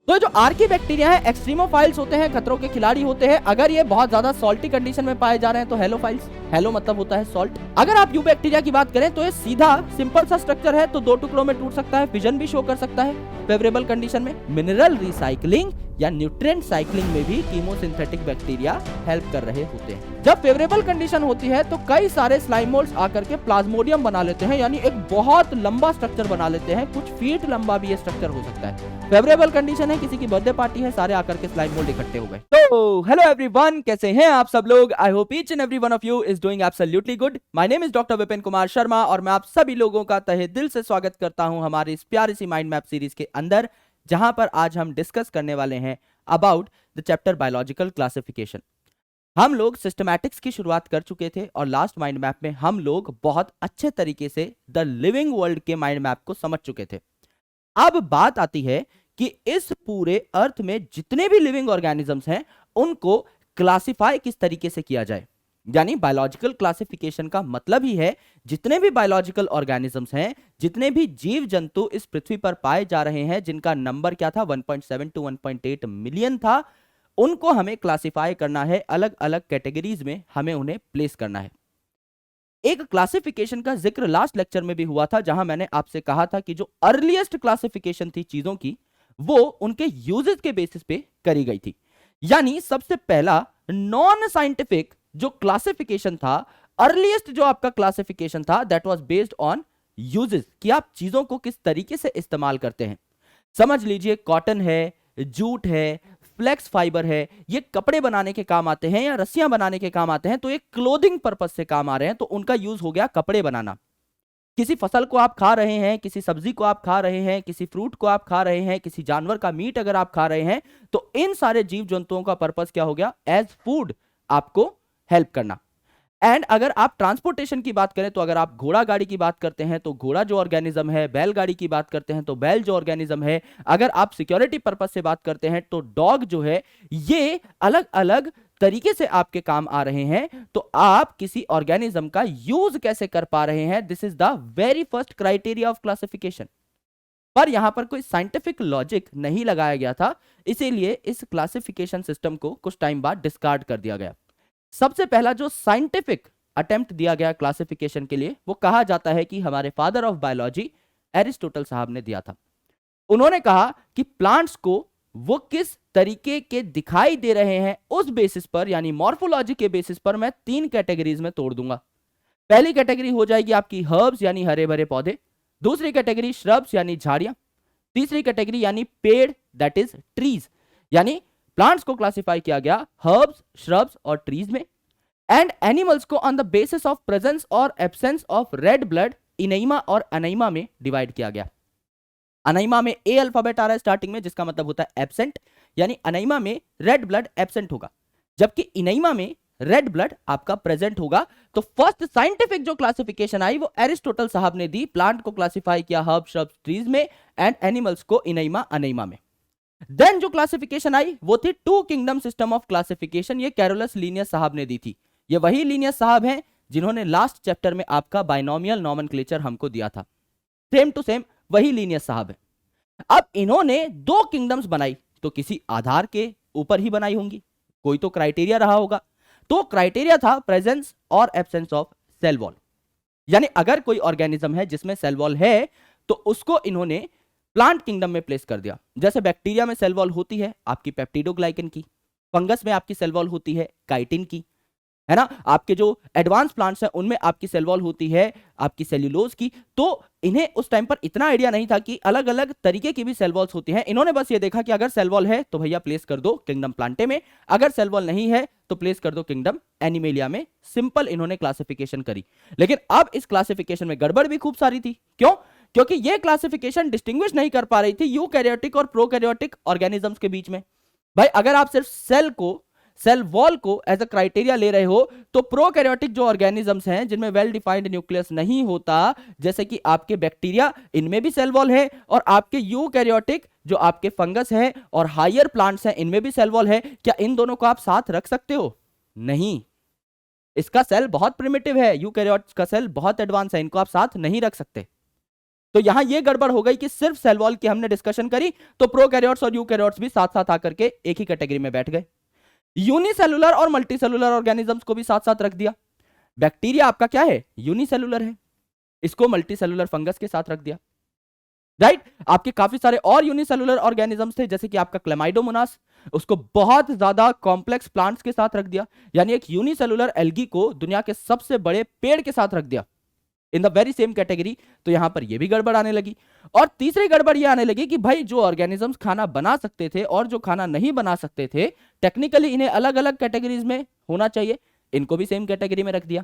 तो जो Archie bacteria है एक्सट्रीमोफाइल्स होते हैं, खतरों के खिलाड़ी होते हैं। अगर ये बहुत ज्यादा सॉल्टी कंडीशन में पाए जा रहे हैं तो हेलोफाइल्स, हेलो मतलब होता है सॉल्ट। अगर आप यू बैक्टीरिया की बात करें तो ये सीधा सिंपल सा स्ट्रक्चर है, तो 2 टुकड़ों में टूट सकता है, फिजन भी शो कर सकता है फेवरेबल कंडीशन में। मिनरल रिसाइकलिंग या न्यूट्रिएंट साइक्लिंग में भी कीमोसिंथेटिक बैक्टीरिया हेल्प कर रहे होते हैं। जब फेवरेबल कंडीशन होती है तो कई सारे स्लाइम मोल्ड्स आकर के प्लाज्मोडियम बना लेते हैं, यानी एक बहुत लंबा स्ट्रक्चर बना लेते हैं, कुछ फीट लंबा भी ये स्ट्रक्चर हो सकता है। फेवरेबल कंडीशन है, किसी की बर्थडे पार्टी है, सारे आकर के स्लाइम मोल्ड इकट्ठे हो गए। तो हेलो एवरीवन, कैसे हैं आप सब लोग? I hope each and every one of you is doing absolutely good. My name is doctor Vipin Kumar Sharma और मैं आप सभी लोगों का तहे दिल से स्वागत करता हूं हमारी इस प्यारी सी माइंड मैप सीरीज के अंदर, जहां पर आज हम डिस्कस करने वाले हैं about the chapter biological classification. हम लोग सिस्टमैटिक्स की शुरुआत कर चुके थे और लास्ट माइंड मैप में हम लोग बहुत अच्छे तरीके से द लिविंग वर्ल्ड के माइंड मैप को समझ चुके थे। अब बात आती है कि इस पूरे अर्थ में जितने भी लिविंग ऑर्गेनिजम्स हैं उनको क्लासिफाई किस तरीके से किया जाए। यानी बायोलॉजिकल क्लासिफिकेशन का मतलब ही है जितने भी बायोलॉजिकल ऑर्गेनिजम्स हैं, जितने भी जीव जंतु इस पृथ्वी पर पाए जा रहे हैं, जिनका नंबर क्या था 1.7 टू 1.8 मिलियन था, उनको हमें क्लासिफाई करना है, अलग अलग कैटेगरीज में हमें उन्हें प्लेस करना है। एक क्लासिफिकेशन का जिक्र लास्ट लेक्चर में भी हुआ था, जहां मैंने आपसे कहा था कि जो अर्लीस्ट क्लासिफिकेशन थी चीजों की, वो उनके यूजेस के बेसिस पे करी गई थी। यानी सबसे पहला नॉन साइंटिफिक जो क्लासिफिकेशन था, अर्लीस्ट जो आपका क्लासिफिकेशन था, that was based on uses, कि आप चीजों को किस तरीके से इस्तेमाल करते हैं। समझ लीजिए कॉटन है, जूट है, फ्लेक्स फाइबर है, ये कपड़े बनाने के काम आते हैं या रस्सियां बनाने के काम आते हैं, तो ये क्लोथिंग पर्पस से काम आ रहे हैं, तो उनका यूज हो गया कपड़े बनाना। किसी फसल को आप खा रहे हैं, किसी सब्जी को आप खा रहे हैं, किसी फ्रूट को आप खा रहे हैं, किसी जानवर का मीट अगर आप खा रहे हैं, तो इन सारे जीव जंतुओं का पर्पस क्या हो गया? एज फूड आपको हेल्प करना। एंड अगर आप ट्रांसपोर्टेशन की बात करें तो अगर आप घोड़ा गाड़ी की बात करते हैं तो घोड़ा जो ऑर्गेनिज्म है, बैलगाड़ी की बात करते हैं तो बैल जो ऑर्गेनिज्म है, अगर आप सिक्योरिटी पर्पस से बात करते हैं तो डॉग जो है, ये अलग अलग तरीके से आपके काम आ रहे हैं। तो आप किसी ऑर्गेनिज्म का यूज कैसे कर पा रहे हैं, this is the very first criteria of classification. पर यहां पर कोई साइंटिफिक लॉजिक नहीं लगाया गया था, इसीलिए इस क्लासिफिकेशन सिस्टम को कुछ टाइम बाद डिस्कार्ड कर दिया गया। सबसे पहला जो साइंटिफिक अटेम्प्ट दिया गया क्लासिफिकेशन के लिए, वो कहा जाता है कि हमारे फादर ऑफ बायोलॉजी एरिस्टोटल साहब ने दिया था। उन्होंने कहा कि प्लांट्स को वो किस तरीके के दिखाई दे रहे हैं उस बेसिस पर, यानी मॉर्फोलॉजी के बेसिस पर मैं 3 कैटेगरीज में तोड़ दूंगा। पहली कैटेगरी हो जाएगी आपकी हर्ब्स यानी हरे भरे पौधे, दूसरी कैटेगरी श्रब्स यानी झाड़ियां, तीसरी कैटेगरी यानी पेड़ दैट इज ट्रीज। यानी प्लांट्स को क्लासिफाई किया गया हर्ब्स, श्रब्स और ट्रीज में। एंड एनिमल्स को on the basis of presence और एब्सेंस ऑफ रेड ब्लड इनइमा और अनइमा में डिवाइड किया गया। अनइमा में ए अल्फाबेट आ रहा है स्टार्टिंग में, जिसका मतलब होता है एब्सेंट, यानी अनइमा में रेड ब्लड एब्सेंट होगा, जबकि इनइमा में रेड ब्लड आपका प्रेजेंट होगा। तो फर्स्ट साइंटिफिक जो क्लासिफिकेशन आई वो एरिस्टोटल साहब ने दी। प्लांट को क्लासिफाई किया हर्ब, श्रब्स, ट्रीज में, एंड एनिमल्स को इनइमा, अनइमा में। देन जो क्लासिफिकेशन आई वो थी 2 किंगडम सिस्टम ऑफ क्लासिफिकेशन। ये कैरोलस लीनियस साहब ने दी थी। ये वही लीनियस साहब हैं जिन्होंने लास्ट चैप्टर में आपका बाइनोमियल नॉमेनक्लेचर हमको दिया था। सेम टू सेम वही लीनियस साहब है। अब इन्होंने 2 किंगडम्स बनाई, तो किसी आधार के ऊपर ही बनाई होंगी, कोई तो क्राइटेरिया रहा होगा। तो क्राइटेरिया था प्रेजेंस और एब्सेंस ऑफ सेल वॉल। यानी अगर कोई ऑर्गेनिज्म है जिसमें सेल वॉल है तो उसको इन्होंने प्लांट किंगडम में प्लेस कर दिया। जैसे बैक्टीरिया में सेल वॉल होती है आपकी पेप्टिडोग्लाइकन की, फंगस में आपकी सेल वॉल होती है काइटिन की, है ना। आपके जो एडवांस प्लांट्स हैं उनमें आपकी सेल वॉल होती है आपकी सेल्यूलोज की। तो इन्हें उस टाइम पर इतना आइडिया नहीं था कि अलग अलग तरीके की भी सेल वॉल्स होती हैं। इन्होंने बस ये देखा कि अगर सेल वॉल है तो भैया प्लेस कर दो किंगडम प्लांटे में, अगर सेल वॉल नहीं है तो प्लेस कर दो किंगडम एनिमेलिया में। सिंपल इन्होंने क्लासिफिकेशन करी। लेकिन अब इस क्लासिफिकेशन में गड़बड़ भी खूब सारी थी। क्यों? क्योंकि यह क्लासिफिकेशन डिस्टिंग्विश नहीं कर पा रही थी यूकैरियोटिक और प्रोकैरियोटिक ऑर्गेनिजम्स के बीच में। भाई अगर आप सिर्फ सेल वॉल को एज अ क्राइटेरिया ले रहे हो तो प्रोकैरियोटिक जो ऑर्गेनिजम्स हैं जिनमें वेल डिफाइंड न्यूक्लियस नहीं होता, जैसे कि आपके बैक्टीरिया, इनमें भी सेल वॉल है, और आपके यूकैरियोटिक जो आपके फंगस है और हायर प्लांट्स हैं इनमें भी सेल वॉल है। क्या इन दोनों को आप साथ रख सकते हो? नहीं, इसका सेल बहुत प्रिमिटिव है, यूकैरियोट्स का सेल बहुत एडवांस है, इनको आप साथ नहीं रख सकते। तो यहां ये गड़बड़ हो गई कि सिर्फ सेल वॉल की हमने डिस्कशन करी तो प्रोकैरियोट्स और यूकैरियोट्स भी साथ साथ आकर के एक ही कैटेगरी में बैठ गए। यूनिसेलुलर और मल्टीसेलुलर ऑर्गेनिजम्स को भी साथ साथ रख दिया। बैक्टीरिया आपका क्या है, यूनिसेलुलर है, इसको मल्टीसेलुलर फंगस के साथ रख दिया, राइट। आपके काफी सारे और यूनिसेलुलर ऑर्गेनिजम्स थे जैसे कि आपका क्लेमाइडोमोनास, उसको बहुत ज्यादा कॉम्प्लेक्स प्लांट्स के साथ रख दिया, यानी एक यूनिसेलुलर एल्गी को दुनिया के सबसे बड़े पेड़ के साथ रख दिया in the very same category. तो यहां पर यह भी गड़बड़ आने लगी। और तीसरी गड़बड़ यह आने लगी कि भाई जो ऑर्गेनिजम्स खाना बना सकते थे और जो खाना नहीं बना सकते थे, टेक्निकली इन्हें अलग अलग कैटेगरीज में होना चाहिए, इनको भी सेम कैटेगरी में रख दिया।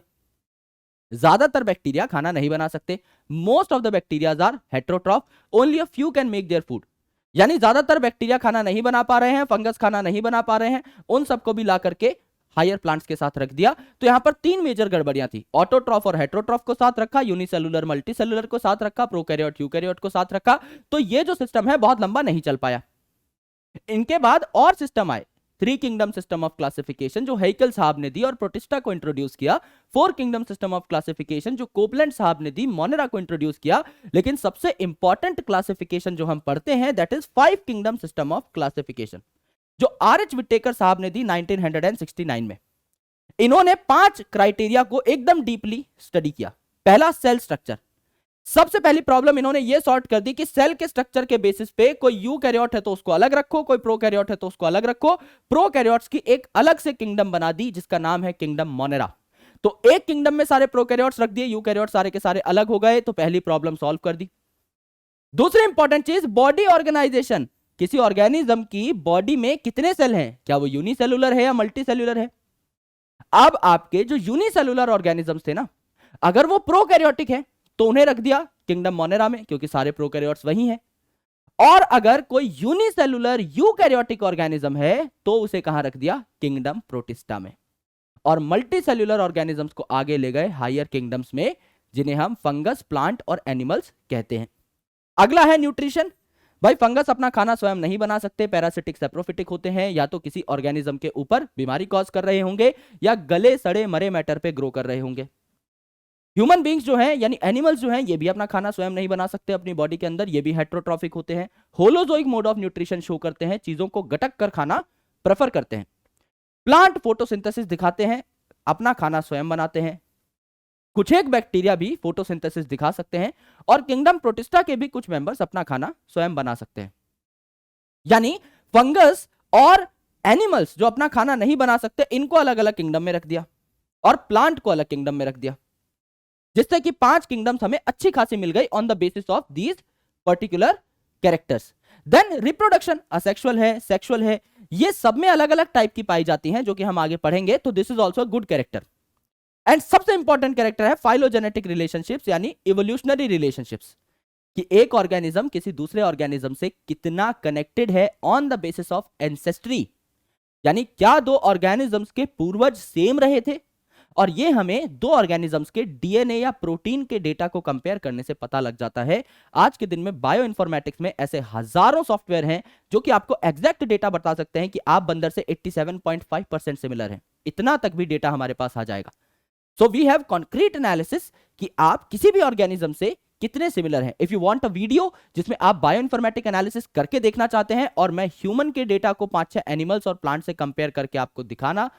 ज्यादातर बैक्टीरिया खाना नहीं बना सकते, most of the bacterias are heterotroph, only a few can make their food, यानी ज्यादातर बैक्टीरिया खाना नहीं बना पा रहे हैं, फंगस खाना नहीं बना पा रहे हैं, उन सबको भी ला करके हायर प्लांट्स के साथ रख दिया। तो यहां पर तीन मेजर गड़बड़ियां थी, ऑटोट्रॉफ और हेट्रोट्रॉफ को साथ रखा, यूनिसेलुलर मल्टीसेलुलर को साथ रखा, प्रोकैरियोट यूकैरियोट को साथ रखा। तो ये जो सिस्टम है बहुत लंबा नहीं चल पाया। इनके बाद और सिस्टम आए, three kingdom system of classification जो हेइकल साहब ने दी और प्रोटिस्टा को इंट्रोड्यूस किया, four kingdom system of classification जो कोपलैंड साहब ने दी, मोनेरा को इंट्रोड्यूस किया। लेकिन सबसे इंपॉर्टेंट क्लासिफिकेशन जो हम पढ़ते हैं that is five kingdom system of classification जो आर.एच. विटेकर साहब ने दी 1969 में। इन्होंने 5 क्राइटेरिया को एकदम डीपली स्टडी किया। पहला, सेल स्ट्रक्चर। सबसे पहली प्रॉब्लम इन्होंने ये सॉर्ट कर दी कि सेल के स्ट्रक्चर के बेसिस पे कोई यूकैरियोट है तो उसको अलग रखो, कोई प्रोकैरियोट है तो उसको अलग रखो। प्रोकैरियोट्स की एक अलग से किंगडम बना दी जिसका नाम है किंगडम मोनेरा। तो एक किंगडम में सारे प्रोकैरियोट्स रख दिए, यूकैरियोट सारे के सारे अलग हो गए, तो पहली प्रॉब्लम सॉल्व कर दी। दूसरी इंपॉर्टेंट चीज, बॉडी ऑर्गेनाइजेशन। किसी ऑर्गेनिज्म की बॉडी में कितने सेल हैं, क्या वो यूनिसेलुलर है या मल्टीसेलुलर है। अब आपके जो यूनिसेलुलर ऑर्गेनिजम्स थे ना, अगर वो प्रोकैरियोटिक है तो उन्हें रख दिया किंगडम मोनेरा में क्योंकि सारे प्रोकैरियोट्स वही हैं। और अगर कोई यूनिसेलुलर यूकैरियोटिक ऑर्गेनिज्म है तो उसे कहां रख दिया, किंगडम प्रोटिस्टा में। और मल्टीसेलुलर ऑर्गेनिजम्स को आगे ले गए हायर किंगडम्स में जिन्हें हम फंगस, प्लांट और एनिमल्स कहते हैं। अगला है न्यूट्रिशन। भाई फंगस अपना खाना स्वयं नहीं बना सकते, पैरासिटिक सेप्रोफिटिक होते हैं, या तो किसी ऑर्गेनिज्म के ऊपर बीमारी कॉज कर रहे होंगे या गले सड़े मरे मैटर पे ग्रो कर रहे होंगे। ह्यूमन बींग्स जो हैं यानी एनिमल्स जो हैं ये भी अपना खाना स्वयं नहीं बना सकते अपनी बॉडी के अंदर, ये भी हेट्रोट्रॉफिक होते हैं, holozoic mode of nutrition show करते हैं, चीजों को गटक कर खाना प्रेफर करते हैं। प्लांट फोटोसिंथेसिस दिखाते हैं, अपना खाना स्वयं बनाते हैं। कुछ एक बैक्टीरिया भी फोटोसिंथेसिस दिखा सकते हैं और किंगडम प्रोटिस्टा के भी कुछ मेंबर्स अपना खाना स्वयं बना सकते हैं। यानी फंगस और एनिमल्स जो अपना खाना नहीं बना सकते इनको अलग अलग किंगडम में रख दिया और प्लांट को अलग किंगडम में रख दिया, जिससे कि 5 किंगडम्स हमें अच्छी खासी मिल गई on the basis of these particular characters. Then reproduction, asexual है, सेक्सुअल है, ये सब में अलग अलग टाइप की पाई जाती हैं जो कि हम आगे पढ़ेंगे। तो this is also good character. And सबसे इंपॉर्टेंट कैरेक्टर है फाइलोजेनेटिक रिलेशनशिप्स यानी इवोल्यूशनरी रिलेशनशिप्स, कि एक ऑर्गेनिज्म किसी दूसरे ऑर्गेनिज्म से कितना कनेक्टेड है on the basis of ancestry, यानी क्या दो ऑर्गेनिजम्स के पूर्वज सेम रहे थे। और ये हमें दो ऑर्गेनिजम्स के डीएनए या प्रोटीन के डेटा को कंपेयर करने से पता लग जाता है। आज के दिन में बायो इन्फॉर्मेटिक्स में ऐसे हजारों सॉफ्टवेयर हैं जो कि आपको एग्जैक्ट डेटा बता सकते हैं कि आप बंदर से 87.5% सिमिलर हैं, इतना तक भी डेटा हमारे पास आ जाएगा। So we have concrete analysis कि आप किसी भी ऑर्गेनिज्म से कितने सिमिलर हैं। If you want a video जिसमें आप बायो इन्फॉर्मेटिक एनालिसिस करके देखना चाहते हैं और मैं ह्यूमन के डेटा को 5-6 एनिमल्स और प्लांट से कंपेयर करके आपको दिखाना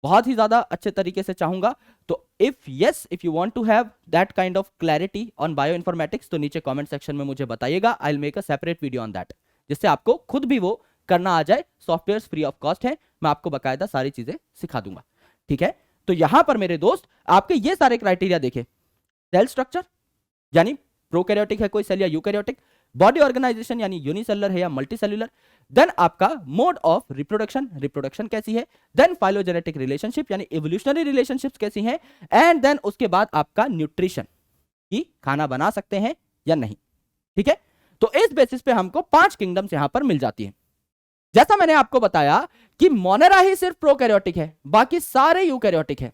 बहुत ही ज्यादा अच्छे तरीके से चाहूंगा, तो if you want to have that kind of clarity on bio informatics तो नीचे कमेंट सेक्शन में मुझे बताइएगा। I will make a separate video on that, जिससे आपको खुद भी वो करना आ जाए। सॉफ्टवेयर फ्री ऑफ कॉस्ट है, मैं आपको बकायदा सारी चीजें सिखा दूंगा, ठीक है। तो यहां पर मेरे दोस्त आपके ये सारे क्राइटेरिया देखे, सेल स्ट्रक्चर यानी प्रोकैरियोटिक है कोई सेल या यूकैरियोटिक, बॉडी ऑर्गेनाइजेशन यानी यूनिसेलुलर है या मल्टीसेलुलर, देन आपका मोड ऑफ रिप्रोडक्शन कैसी है, देन फाइलोजेनेटिक रिलेशनशिप यानी इवोल्यूशनरी रिलेशनशिप्स कैसी हैं, एंड देन उसके बाद आपका न्यूट्रिशन कि खाना बना सकते हैं या नहीं, ठीक है। तो इस बेसिस पे हमको 5 किंगडम्स यहां पर मिल जाती है। जैसा मैंने आपको बताया कि मोनेरा ही सिर्फ प्रोकैरियोटिक है, बाकी सारे यूकैरियोटिक है,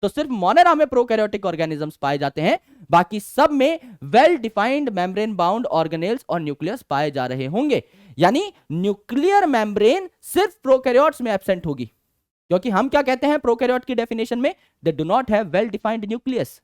तो सिर्फ मोनेरा में प्रोकैरियोटिक ऑर्गेनिजम्स पाए जाते हैं, बाकी सब में well defined membrane bound organelles और न्यूक्लियस पाए जा रहे होंगे। यानी न्यूक्लियर मेम्ब्रेन सिर्फ प्रोकैरियोट्स में एब्सेंट होगी, क्योंकि हम क्या कहते हैं प्रोकैरियोट की डेफिनेशन में, they do not have well defined nucleus.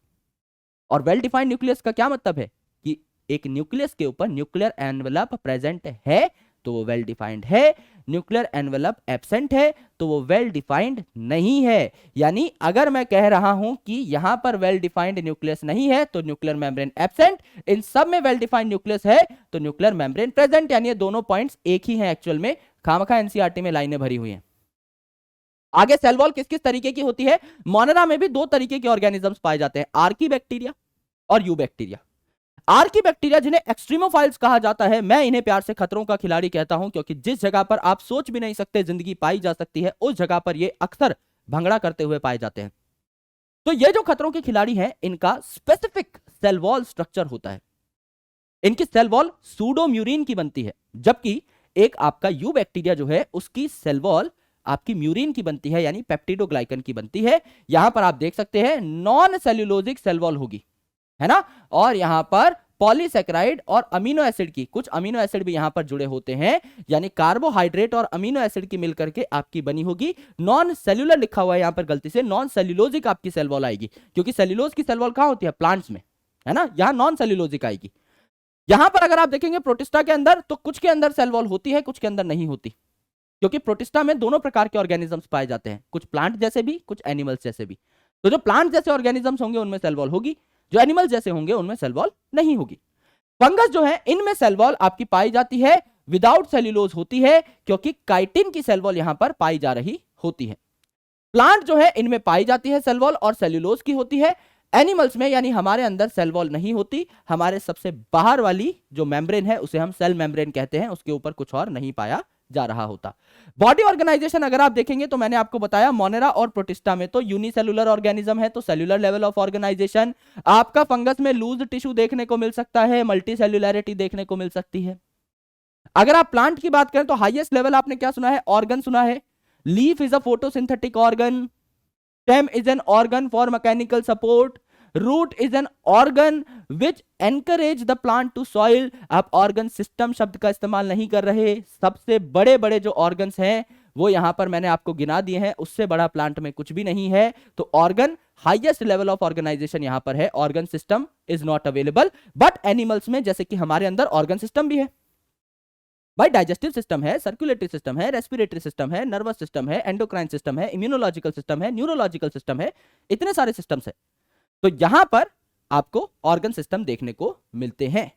और वेल डिफाइंड न्यूक्लियस का क्या मतलब है कि एक न्यूक्लियस के ऊपर न्यूक्लियर एनवेलप प्रेजेंट है तो वो वेल डिफाइंड है, न्यूक्लियर एनवेलप एब्सेंट है तो वो वेल डिफाइंड नहीं है। यानी अगर मैं कह रहा हूं कि यहां पर वेल डिफाइंड न्यूक्लियस नहीं है तो न्यूक्लियर मेम्ब्रेन एब्सेंट, इन सब में वेल डिफाइंड न्यूक्लियस है तो न्यूक्लियर मेम्ब्रेन प्रेजेंट। यानी ये दोनों पॉइंट्स एक ही हैं एक्चुअल में, खामखा एनसीईआरटी में लाइनें भरी हुई हैं। आगे सेल वॉल किस किस तरीके की होती है? मोनेरा में भी दो तरीके के ऑर्गेनिजम्स पाए जाते हैं, आर्की बैक्टीरिया और यू बैक्टीरिया। आर्की बैक्टीरिया जिन्हें एक्सट्रीमोफाइल्स कहा जाता है, मैं इन्हें प्यार से खतरों का खिलाड़ी कहता हूं क्योंकि जिस जगह पर आप सोच भी नहीं सकते जिंदगी पाई जा सकती है उस जगह पर ये अक्सर भंगड़ा करते हुए पाए जाते हैं। तो ये जो खतरों के खिलाड़ी हैं इनका स्पेसिफिक सेल वॉल स्ट्रक्चर होता है। इनकी सेल वॉल सूडोम्यूरिन की बनती है, जबकि एक आपका यू बैक्टीरिया जो है उसकी सेल वॉल आपकी म्यूरिन की बनती है यानी पेप्टिडोग्लाइकन की बनती है। यहां पर आप देख सकते हैं नॉन सेल्यूलोजिक सेल वॉल होगी, है ना, और यहां पर पॉलीसेकेराइड और अमीनो एसिड की, कुछ अमीनो एसिड भी यहां पर जुड़े होते हैं, यानी कार्बोहाइड्रेट और अमीनो एसिड की मिलकर के आपकी बनी होगी। नॉन सेल्यूलर लिखा हुआ है यहां पर गलती से, नॉन सेल्यूलोजिक आपकी सेल वॉल आएगी क्योंकि सेल्यूलोज की सेल वॉल कहां होती है? प्लांट्स में, है ना, यहां नॉन सेल्यूलोजिक आएगी। यहां पर अगर आप देखेंगे प्रोटिस्टा के अंदर तो कुछ के अंदर सेल वॉल होती है, कुछ के अंदर नहीं होती, क्योंकि प्रोटिस्टा में दोनों प्रकार के ऑर्गेनिजम्स पाए जाते हैं, कुछ प्लांट जैसे भी, कुछ एनिमल्स जैसे भी। तो जो प्लांट जैसे ऑर्गेनिजम्स होंगे उनमें सेल वॉल होगी, जो एनिमल जैसे होंगे उनमें सेल वॉल नहीं होगी। फंगस जो है इनमें सेल वॉल आपकी पाई जाती है विदाउट सेल्यूलोज होती है क्योंकि काइटिन की सेल वॉल यहां पर पाई जा रही होती है। प्लांट जो है इनमें पाई जाती है सेल वॉल और सेल्यूलोज की होती है। एनिमल्स में यानी हमारे अंदर सेल वॉल नहीं होती, हमारे सबसे बाहर वाली जो मेम्ब्रेन है उसे हम सेल मेम्ब्रेन कहते हैं, उसके ऊपर कुछ और नहीं पाया जा रहा होता। बॉडी ऑर्गेनाइजेशन अगर आप देखेंगे तो मैंने आपको बताया मोनेरा और प्रोटिस्टा में तो यूनिसेलुलर ऑर्गेनिज्म है तो सेल्युलर लेवल ऑफ ऑर्गेनाइजेशन। आपका फंगस में लूज टिश्यू देखने को मिल सकता है, मल्टी सेल्युलैरिटी देखने को मिल सकती है। अगर आप प्लांट की बात करें तो हाईएस्ट लेवल आपने क्या सुना है? ऑर्गन सुना है। Leaf is a photosynthetic organ, stem is an organ for mechanical support, root is an organ which anchorage the plant to soil. आप ऑर्गन सिस्टम शब्द का इस्तेमाल नहीं कर रहे, सबसे बड़े बड़े जो ऑर्गन्स हैं वो यहां पर मैंने आपको गिना दिए हैं, उससे बड़ा प्लांट में कुछ भी नहीं है। तो organ highest level of organization यहां पर है, organ system is not available. But animals में जैसे कि हमारे अंदर ऑर्गन सिस्टम भी है भाई, डाइजेस्टिव सिस्टम है, सर्कुलेटरी सिस्टम है, रेस्पिरेटरी सिस्टम है, नर्वस सिस्टम है, एंडोक्राइन सिस्टम है, इम्यूनोलॉजिकल सिस्टम है, न्यूरोलॉजिकल सिस्टम है, इतने सारे सिस्टम्स है। तो यहां पर आपको ऑर्गन सिस्टम देखने को मिलते हैं।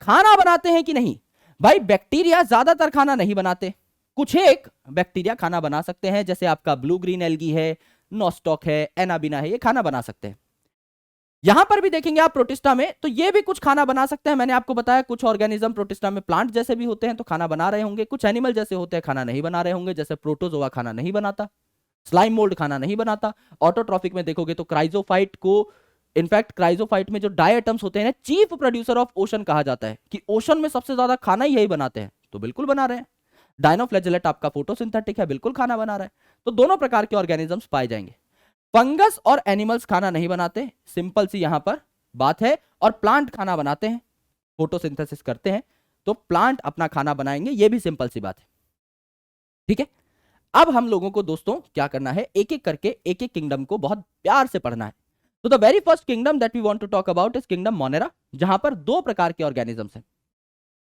खाना बनाते हैं कि नहीं? भाई बैक्टीरिया ज्यादातर खाना नहीं बनाते, कुछ एक बैक्टीरिया खाना बना सकते हैं, जैसे आपका ब्लू ग्रीन एल्गी है, नोस्टॉक है, एनाबिना है, ये खाना बना सकते हैं। यहां पर भी देखेंगे आप प्रोटिस्टा में तो ये भी कुछ खाना बना सकते हैं। मैंने आपको बताया कुछ ऑर्गेनिज्म प्रोटिस्टा में प्लांट जैसे भी होते हैं तो खाना बना रहे होंगे, कुछ एनिमल जैसे होते हैं खाना नहीं बना रहे होंगे, जैसे प्रोटोजोआ खाना नहीं बनाता, स्लाइम मोल्ड खाना नहीं बनाता। ऑटोट्रॉफिक में देखोगे तो क्राइजोफाइट को, इनफैक्ट क्राइजोफाइट में जो डायटम्स होते हैं चीफ प्रोड्यूसर ऑफ ओशन कहा जाता है कि ओशन में सबसे ज्यादा खाना ही यही बनाते हैं, तो बिल्कुल बना रहे हैं। डायनोफ्लैजेलेट आपका फोटोसिंथेटिक है, बिल्कुल खाना बना रहा है। तो दोनों प्रकार के ऑर्गेनिजम्स पाए जाएंगे। फंगस और एनिमल्स खाना नहीं बनाते, सिंपल सी यहां पर बात है, और प्लांट खाना बनाते हैं, फोटोसिंथेसिस करते हैं, तो प्लांट अपना खाना बनाएंगे, ये भी सिंपल सी बात है। ठीक है, अब हम लोगों को दोस्तों क्या करना है, एक एक करके एक एक किंगडम को बहुत प्यार से पढ़ना है। तो the very first kingdom that we want to talk about is kingdom monera, जहां पर दो प्रकार के ऑर्गेनिजम्स हैं।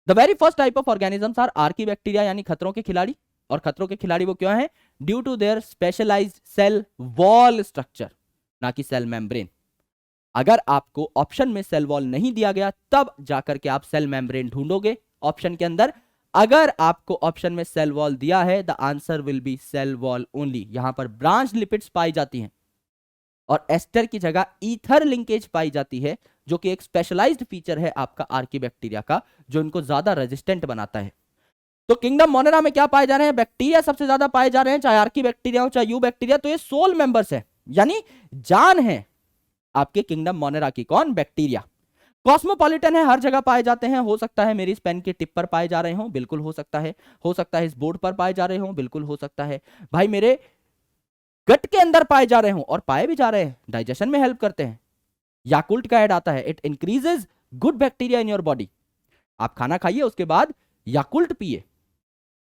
The very first type of organisms are archaebacteria यानी खतरों के खिलाड़ी, और खतरों के खिलाड़ी वो क्यों है? Due to their specialized cell wall structure, ना कि सेल मेम्ब्रेन। अगर आपको ऑप्शन में सेल वॉल नहीं दिया गया तब जाकर के आप सेल मेम्ब्रेन ढूंढोगे ऑप्शन के अंदर। अगर आपको ऑप्शन में सेल वॉल दिया है the answer will be cell wall only. यहां पर ब्रांच लिपिड्स पाई जाती हैं और एस्टर की जगह ईथर लिंकेज पाई जाती है, जो कि एक स्पेशलाइज्ड फीचर है आपका आर्की बैक्टीरिया का, जो इनको ज्यादा रेजिस्टेंट बनाता है। तो किंगडम मोनेरा में क्या पाए जा रहे हैं? बैक्टीरिया सबसे ज्यादा पाए जा रहे हैं, चाहे आर्की बैक्टीरिया हो चाहे यू बैक्टीरिया। तो ये सोल मेंबर्स है, यानी जान है आपके किंगडम मोनेरा की। कौन? बैक्टीरिया। कॉस्मोपॉलिटन है, हर जगह पाए जाते हैं। हो सकता है मेरी इस पेन के टिप पर पाए जा रहे हो, बिल्कुल हो सकता है। हो सकता है इस बोर्ड पर पाए जा रहे हो, बिल्कुल हो सकता है। भाई मेरे गट के अंदर पाए जा रहे हो, और पाए भी जा रहे हैं, डाइजेशन में हेल्प करते हैं। याकुल्ट का ऐड आता है, it increases good bacteria in your body. आप खाना खाइए उसके बाद याकुल्ट पिए,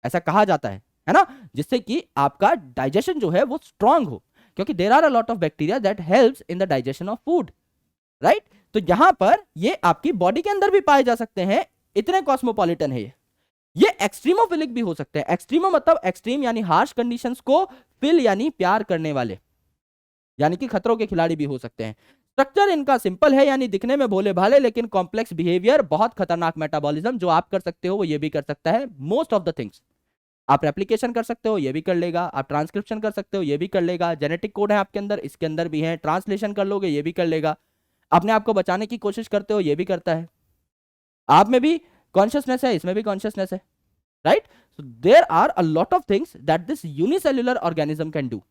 ऐसा कहा जाता है ना, जिससे कि आपका डाइजेशन जो है वो स्ट्रांग हो, क्योंकि there are a lot of bacteria that helps in the digestion of food, right. तो यहां पर ये आपकी बॉडी के अंदर भी पाए जा सकते हैं, इतने कॉस्मोपॉलिटन है ये एक्सट्रीमोफिलिक भी हो सकते हैं। एक्सट्रीमो मतलब एक्सट्रीम यानी हार्श कंडीशंस को फिल यानी प्यार करने वाले, यानी कि खतरों के खिलाड़ी भी हो सकते हैं। स्ट्रक्चर इनका सिंपल है यानी दिखने में भोले भाले, लेकिन कॉम्प्लेक्स बिहेवियर, बहुत खतरनाक मेटाबॉलिज्म, जो आप कर सकते हो वो ये भी कर सकता है। मोस्ट ऑफ द थिंग्स आप रेप्लिकेशन कर सकते हो, ये भी कर लेगा। आप ट्रांसक्रिप्शन कर सकते हो, ये भी कर लेगा। जेनेटिक कोड है आपके अंदर, इसके अंदर भी है। ट्रांसलेशन कर लोगे, ये भी कर लेगा। अपने आप को बचाने की कोशिश करते हो, ये भी करता है। आप में भी कॉन्शियसनेस है, इसमें भी कॉन्शियसनेस है, right? So there are a lot of things that this unicellular organism can do.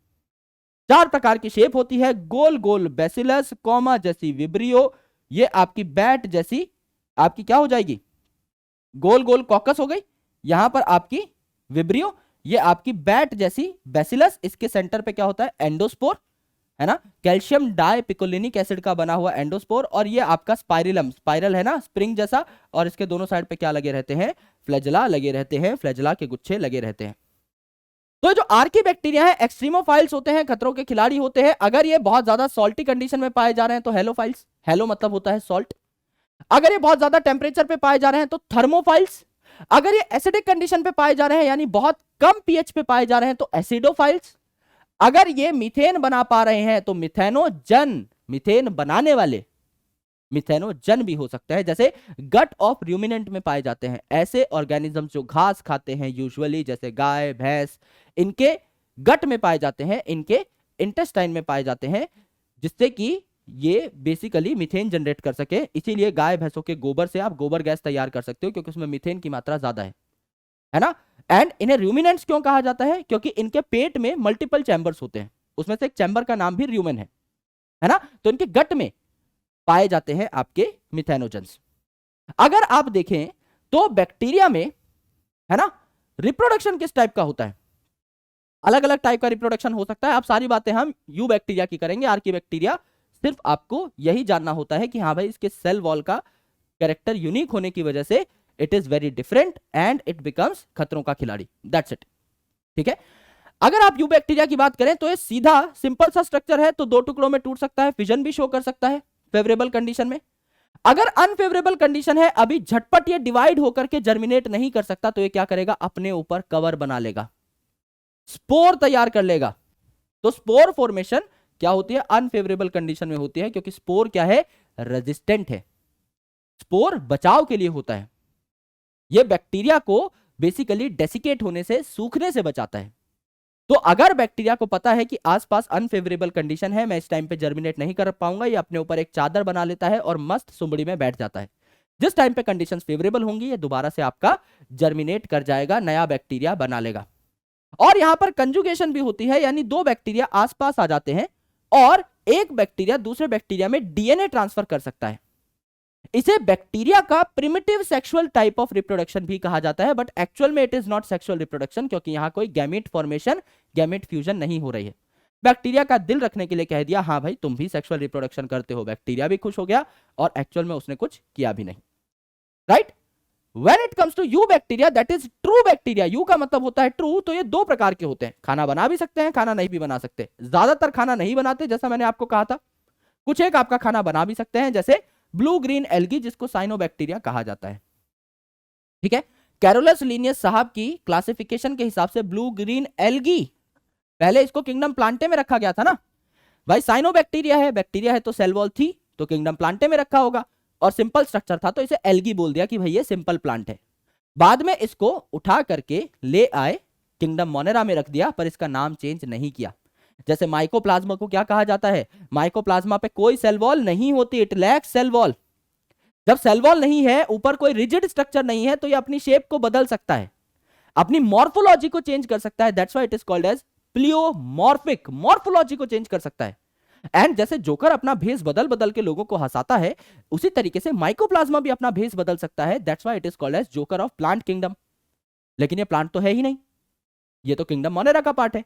4 प्रकार की शेप होती है, गोल गोल बेसिलस, कॉमा जैसी विब्रियो, ये आपकी बैट जैसी आपकी क्या हो जाएगी, गोल गोल कॉकस हो गई। यहां पर आपकी विब्रियो, ये आपकी बैट जैसी बेसिलस, इसके सेंटर पे क्या होता है, एंडोस्पोर, है ना, कैल्शियम डाइपिकोलिनिक एसिड का बना हुआ एंडोस्पोर। और ये आपका स्पाइरलम, स्पाइरल है ना, स्प्रिंग जैसा, और इसके दोनों साइड पे क्या लगे रहते हैं, फ्लैजेला लगे रहते हैं, फ्लैजेला के गुच्छे लगे रहते हैं। तो जो आर्की बैक्टीरिया है, एक्सट्रीमोफाइल्स होते हैं, खतरों के खिलाड़ी होते हैं। अगर ये बहुत ज्यादा सॉल्टी कंडीशन में पाए जा रहे हैं तो हेलोफाइल्स, हेलो मतलब होता है सॉल्ट। अगर ये बहुत ज्यादा टेम्परेचर पे पाए जा रहे हैं तो थर्मोफाइल्स। अगर ये एसिडिक कंडीशन पे पाए जा रहे हैं यानी बहुत कम पीएच पे पाए जा रहे हैं तो एसिडोफाइल्स। अगर ये मीथेन बना पा रहे हैं तो मिथेनोजन, मीथेन बनाने वाले मिथेनोजन भी हो सकता है, जैसे गट ऑफ रूमिनेंट में पाए जाते हैं। ऐसे ऑर्गेनिज्म जो घास खाते हैं यूजुअली, जैसे गाय भैंस, इनके गट में पाए जाते हैं, इनके इंटेस्टाइन में पाए जाते हैं, जिससे कि ये बेसिकली मीथेन जनरेट कर सके। इसीलिए गाय भैंसों के गोबर से आप गोबर गैस तैयार कर सकते हो, क्योंकि उसमें मीथेन की मात्रा ज्यादा है ना। एंड इन्हें रूमिनेंट्स क्यों कहा जाता है, क्योंकि इनके पेट में मल्टीपल चैम्बर्स होते हैं, उसमें से एक चैम्बर का नाम भी रूमेन है ना। तो इनके गट में पाए जाते हैं आपके मिथेनोजेंस। अगर आप देखें तो बैक्टीरिया में, है ना, रिप्रोडक्शन किस टाइप का होता है, अलग अलग टाइप का रिप्रोडक्शन हो सकता है। आप सारी बातें हम यू बैक्टीरिया की करेंगे, आर्की बैक्टीरिया सिर्फ आपको यही जानना होता है कि हाँ भाई इसके सेल वॉल का कैरेक्टर यूनिक होने की वजह से it is very different and it becomes खतरों का खिलाड़ी, दैट्स इट। ठीक है, अगर आप यू बैक्टीरिया की बात करें तो ये सीधा सिंपल सा स्ट्रक्चर है, तो 2 टुकड़ों में टूट सकता है, फिजन भी शो कर सकता है फेवरेबल कंडीशन में। अगर अनफेवरेबल कंडीशन है, अभी झटपट ये डिवाइड होकर के जर्मिनेट नहीं कर सकता, तो ये क्या करेगा, अपने ऊपर कवर बना लेगा, स्पोर तैयार कर लेगा। तो स्पोर फॉर्मेशन क्या होती है, अनफेवरेबल कंडीशन में होती है, क्योंकि स्पोर क्या है, रेजिस्टेंट है, स्पोर बचाव के लिए होता है। यह बैक्टीरिया को बेसिकली डेसिकेट होने से, सूखने से बचाता है। तो अगर बैक्टीरिया को पता है कि आसपास अनफेवरेबल कंडीशन है, मैं इस टाइम पे जर्मिनेट नहीं कर पाऊंगा, ये अपने ऊपर एक चादर बना लेता है और मस्त सुंबड़ी में बैठ जाता है। जिस टाइम पे कंडीशंस फेवरेबल होंगी, ये दोबारा से आपका जर्मिनेट कर जाएगा, नया बैक्टीरिया बना लेगा। और यहां पर कंजुगेशन भी होती है, यानी 2 बैक्टीरिया आसपास आ जाते हैं और एक बैक्टीरिया दूसरे बैक्टीरिया में डीएनए ट्रांसफर कर सकता है। इसे बैक्टीरिया का primitive sexual type of reproduction भी कहा जाता है, बट एक्चुअल में it is not sexual reproduction, क्योंकि यहां कोई गैमेट फॉर्मेशन, गैमेट फ्यूजन नहीं हो रही है। बैक्टीरिया का दिल रखने के लिए कह दिया, हाँ भाई तुम भी सेक्सुअल रिप्रोडक्शन करते हो, बैक्टीरिया भी खुश हो गया और एक्चुअल में उसने कुछ किया भी नहीं, right. When it comes to you bacteria, that is true bacteria, you का मतलब होता है ट्रू, तो ये 2 प्रकार के होते हैं, खाना बना भी सकते हैं, खाना नहीं भी बना सकते। ज्यादातर खाना नहीं बनाते, जैसा मैंने आपको कहा था, कुछ एक आपका खाना बना भी सकते हैं, जैसे ब्लू ग्रीन एल्गी, जिसको साइनोबैक्टीरिया कहा जाता है। ठीक है, कैरोलस लिनियस साहब की क्लासिफिकेशन के हिसाब से ब्लू ग्रीन एल्गी, पहले इसको किंगडम प्लांटे में रखा गया था ना भाई, साइनोबैक्टीरिया है, बैक्टीरिया है तो सेल वॉल थी, तो किंगडम प्लांटे में रखा होगा, और सिंपल स्ट्रक्चर था तो इसे एल्गी बोल दिया कि भाई ये सिंपल प्लांट है। बाद में इसको उठा करके ले आए, किंगडम मोनेरा में रख दिया, पर इसका नाम चेंज नहीं किया। जैसे माइकोप्लाज्मा को क्या कहा जाता है, माइकोप्लाज्मा पे कोई सेल वॉल नहीं होती, इट लैक्स सेल वॉल। जब सेल वॉल नहीं है, ऊपर कोई रिजिड स्ट्रक्चर नहीं है, तो ये अपनी शेप को बदल सकता है, अपनी मॉर्फोलॉजी को चेंज कर सकता है, that's why it is called as pleomorphic, morphology को चेंज कर सकता है। एंड जैसे जोकर अपना भेष बदल बदल के लोगों को हंसाता है, उसी तरीके से माइकोप्लाज्मा भी अपना भेष बदल सकता है, that's why it is called as joker of plant kingdom. लेकिन ये प्लांट तो है ही नहीं, ये तो किंगडम मोनेरा का पार्ट है।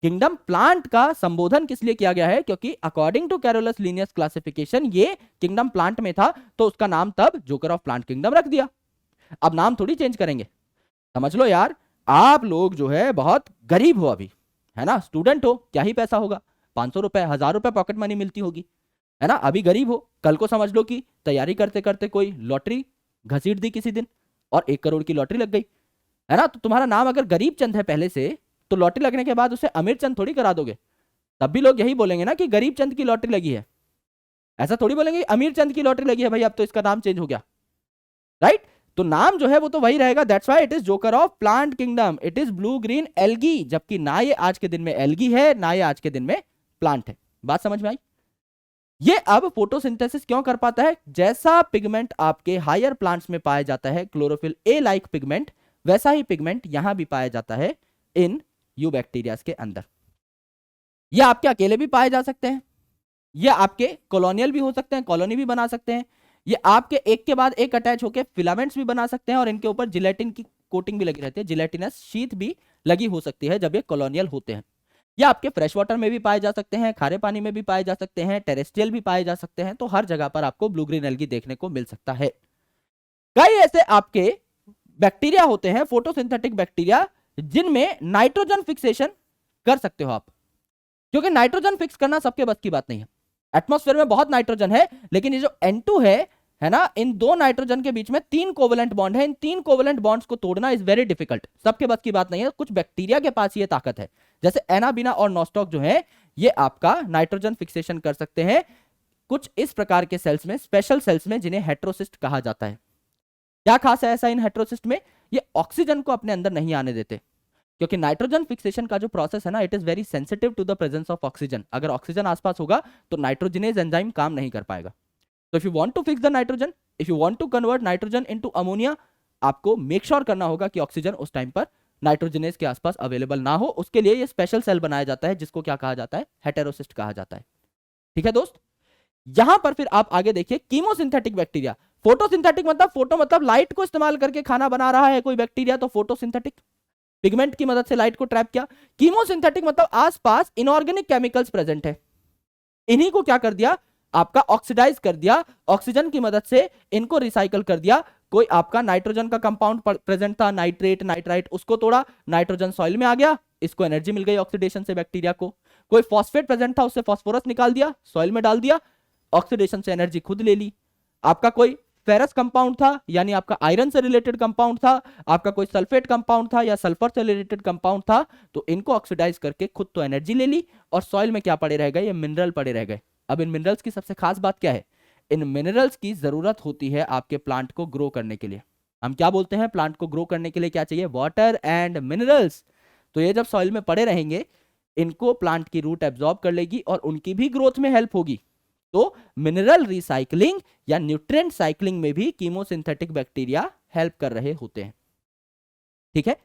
किंगडम प्लांट का संबोधन किस लिए किया गया है, क्योंकि according to Carolus Linnaeus classification ये किंगडम प्लांट में था, तो उसका नाम तब जोकर ऑफ प्लांट किंगडम रख दिया। अब नाम थोड़ी चेंज करेंगे, समझ लो यार, आप लोग जो है बहुत गरीब हो अभी, है ना, स्टूडेंट हो, क्या ही पैसा होगा, 500 रुपए 1000 रुपए पॉकेट मनी मिलती होगी, है ना। अभी गरीब हो, कल को समझ लो कि तैयारी करते करते कोई लॉटरी घसीट दी किसी दिन और 1 करोड़ की लॉटरी लग गई, है ना। तो तुम्हारा नाम अगर गरीब चंद है पहले से, तो लॉटरी लगने के बाद उसे अमीर चंद थोड़ी करा दोगे। तब भी लोग यही बोलेंगे ना कि गरीब चंद की लॉटरी लगी है, ऐसा थोड़ी बोलेंगे अमीर चंद की लॉटरी लगी है भाई, अब तो इसका नाम चेंज हो गया, राइट। तो नाम जो है वो तो वही रहेगा, that's why it is joker of plant kingdom, it is blue green algae, जबकि ना ये आज के दिन में एल्गी है ना ये आज के दिन में प्लांट है। बात समझ में आई। ये अब फोटोसिंथेसिस क्यों कर पाता है, जैसा पिगमेंट आपके हायर प्लांट्स में पाया जाता है क्लोरोफिल ए लाइक पिगमेंट, वैसा ही पिगमेंट यहां भी पाया जाता है इन यूबैक्टीरियाज के अंदर। ये आपके अकेले भी पाए जा सकते हैं, ये आपके कॉलोनियल भी हो सकते हैं, कॉलोनी भी बना सकते हैं, ये आपके एक के बाद एक अटैच होकर फिलामेंट्स भी बना सकते हैं और इनके ऊपर जिलेटिन की कोटिंग भी लगी रहती है, जिलेटिनस शीथ भी लगी हो सकती है जब ये कॉलोनियल होते हैं। ये आपके फ्रेश वाटर में भी पाए जा सकते हैं, खारे पानी में भी पाए जा सकते हैं, टेरेस्ट्रियल भी पाए जा सकते हैं, तो हर जगह पर आपको ब्लू ग्रीन एल्गी देखने को मिल सकता है। कई ऐसे आपके बैक्टीरिया होते हैं, फोटोसिंथेटिक बैक्टीरिया, जिनमें नाइट्रोजन फिक्सेशन कर सकते हो आप, क्योंकि नाइट्रोजन फिक्स करना सबके बस की बात नहीं है। एटमॉस्फेयर में बहुत नाइट्रोजन है, लेकिन ये जो N2 है ना, इन दो नाइट्रोजन के बीच में 3 कोवेलेंट बॉन्ड है, इन 3 कोवेलेंट बॉन्ड्स को तोड़ना इज वेरी डिफिकल्ट, सबके बस की बात नहीं है। कुछ बैक्टीरिया के पास ये ताकत है, जैसे एनाबीना और नॉस्टॉक जो है, ये आपका नाइट्रोजन फिक्सेशन कर सकते हैं कुछ इस प्रकार के सेल्स में, स्पेशल सेल्स में, जिन्हें हेट्रोसिस्ट कहा जाता है। क्या खास है ऐसा इन हेट्रोसिस्ट में, ये ऑक्सीजन को अपने अंदर नहीं आने देते, क्योंकि नाइट्रोजन फिक्सेशन का जो प्रोसेस है ना, it is very sensitive to the presence of oxygen. अगर ऑक्सीजन आसपास होगा तो नाइट्रोजनेज एंजाइम काम नहीं कर पाएगा। तो if you want to fix the nitrogen, if you want to convert nitrogen into ammonia, आपको मेक श्योर करना होगा कि ऑक्सीजन उस टाइम पर नाइट्रोजनेज के आसपास अवेलेबल ना हो। उसके लिए ये स्पेशल सेल बनाया जाता है, जिसको क्या कहा जाता है, हेटेरोसिस्ट कहा जाता है। ठीक है दोस्त, यहां पर फिर आप आगे देखिए कीमोसिंथेटिक बैक्टीरिया। फोटोसिंथेटिक मतलब फोटो मतलब लाइट को इस्तेमाल करके खाना बना रहा है कोई बैक्टीरिया, तो फोटोसिंथेटिक, पिगमेंट की मदद से लाइट को ट्रैप किया। कीमोसिंथेटिक मतलब आसपास इनऑर्गेनिक केमिकल्स प्रेजेंट है, इन्हीं को क्या कर दिया, आपका ऑक्सीडाइज कर दिया, ऑक्सीजन की मदद से इनको रिसाइकल कर दिया। कोई आपका नाइट्रोजन का कंपाउंड प्रेजेंट था, नाइट्रेट, नाइट्राइट, उसको तोड़ा, नाइट्रोजन सॉइल में आ गया, इसको एनर्जी मिल गई ऑक्सीडेशन से बैक्टीरिया को। कोई फॉस्फेट प्रेजेंट था, उससे फॉस्फोरस निकाल दिया, सॉइल में डाल दिया, ऑक्सीडेशन से एनर्जी खुद ले ली। आपका कोई फेरस कंपाउंड था, यानी आपका आयरन से रिलेटेड कंपाउंड था, आपका कोई सल्फेट कंपाउंड था या सल्फर से रिलेटेड कंपाउंड था, तो इनको ऑक्सीडाइज करके खुद तो एनर्जी ले ली, और सॉइल में क्या पड़े रह गए, ये मिनरल पड़े रह गए। अब इन मिनरल्स की सबसे खास बात क्या है, इन मिनरल्स की जरूरत होती है आपके प्लांट को ग्रो करने के लिए। हम क्या बोलते हैं, प्लांट को ग्रो करने के लिए क्या चाहिए, वाटर एंड मिनरल्स। तो ये जब सॉइल में पड़े रहेंगे, इनको प्लांट की रूट एब्जॉर्ब कर लेगी और उनकी भी ग्रोथ में हेल्प होगी। तो मिनरल रिसाइकलिंग या न्यूट्रिएंट साइक्लिंग में भी कीमोसिंथेटिक बैक्टीरिया हेल्प कर रहे होते हैं। ठीक है,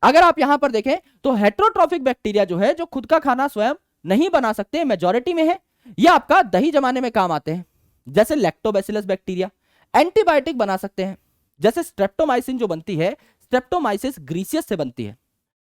अगर आप यहां पर देखें तो हेट्रोट्रॉफिक बैक्टीरिया जो है, जो खुद का खाना स्वयं नहीं बना सकते, मेजॉरिटी में है, ये आपका दही जमाने में काम आते हैं, जैसे लैक्टोबैसिलस बैक्टीरिया। एंटीबायोटिक बना सकते हैं, जैसे स्ट्रेप्टोमाइसिन जो बनती है, स्ट्रेप्टोमाइसिस ग्रीसियस से बनती है।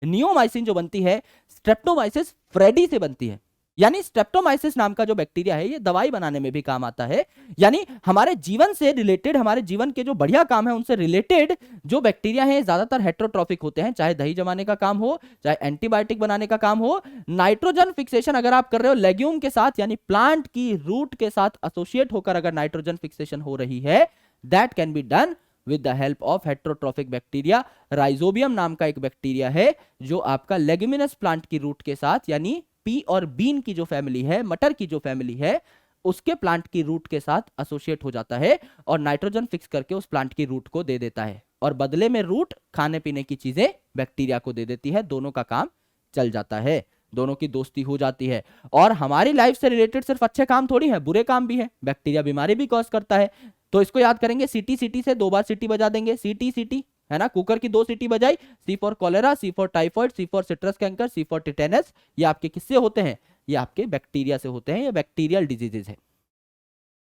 नियोमाइसिन जो बनती है, स्ट्रेप्टोमाइसिस फ्रेडी से बनती है। यानी स्ट्रेप्टोमाइसिस नाम का जो बैक्टीरिया है, ये दवाई बनाने में भी काम आता है। यानी हमारे जीवन से रिलेटेड, हमारे जीवन के जो बढ़िया काम है उनसे रिलेटेड जो बैक्टीरिया हैं, ज्यादातर हेट्रोट्रॉफिक होते हैं, चाहे दही जमाने का काम हो, चाहे एंटीबायोटिक बनाने का काम हो। नाइट्रोजन फिक्सेशन अगर आप कर रहे हो लेग्यूम के साथ, यानी प्लांट की रूट के साथ एसोसिएट होकर अगर नाइट्रोजन फिक्सेशन हो रही है, that can be done with the help of heterotrophic bacteria. Rhizobium नाम का एक बैक्टीरिया है जो आपका लेग्यूमिनस प्लांट की रूट के साथ, यानी पी और बीन की जो फैमिली है, मटर की जो फैमिली है, उसके प्लांट की रूट के साथ एसोसिएट हो जाता है और नाइट्रोजन फिक्स करके उस प्लांट की रूट को दे देता है, और बदले में रूट खाने पीने की चीजें बैक्टीरिया को दे देती है। दोनों का काम चल जाता है, दोनों की दोस्ती हो जाती है। और हमारी लाइफ से रिलेटेड सिर्फ अच्छे काम थोड़ी है, बुरे काम भी है। बैक्टीरिया बीमारी भी कॉज करता है, तो इसको याद करेंगे, सीटी सीटी से 2 बार सीटी बजा देंगे, सीटी सीटी, है ना, कुकर की 2 सीटी बजाई, C for cholera, C for typhoid, C for citrus canker, C for tetanus. ये आपके किससे होते हैं, ये आपके बैक्टीरिया से होते हैं, ये बैक्टीरियल डिजीजेज है।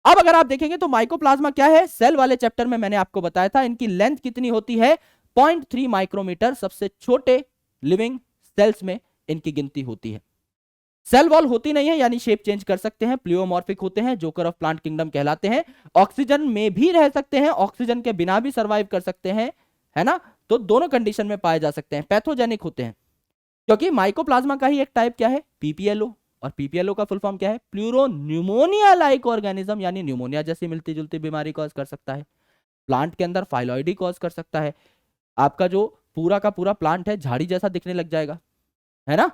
अब अगर आप देखेंगे तो माइकोप्लाज्मा क्या है, सेल वाले चैप्टर में मैंने आपको बताया था, इनकी लेंथ कितनी होती है, 0.3 माइक्रोमीटर। सबसे छोटे लिविंग सेल्स में इनकी गिनती होती है। सेल वॉल होती नहीं है, यानी शेप चेंज कर सकते हैं, प्लियोमॉर्फिक होते हैं, जोकर ऑफ प्लांट किंगडम कहलाते हैं। ऑक्सीजन में भी रह सकते हैं, ऑक्सीजन के बिना भी सर्वाइव कर सकते हैं, है ना। तो दोनों कंडीशन में पाए जा सकते हैं। पैथोजेनिक होते हैं, क्योंकि माइकोप्लाज्मा का ही एक टाइप क्या है, पीपीएलओ, और पीपीएलओ का फुल फॉर्म क्या है? प्लूरो न्यूमोनिया लाइक ऑर्गेनिज्म, यानी न्यूमोनिया जैसी मिलती जुलती बीमारी कॉज कर सकता है। प्लांट के अंदर फाइलॉइडी कॉज कर सकता है। आपका जो पूरा का पूरा प्लांट है झाड़ी जैसा दिखने लग जाएगा, है ना,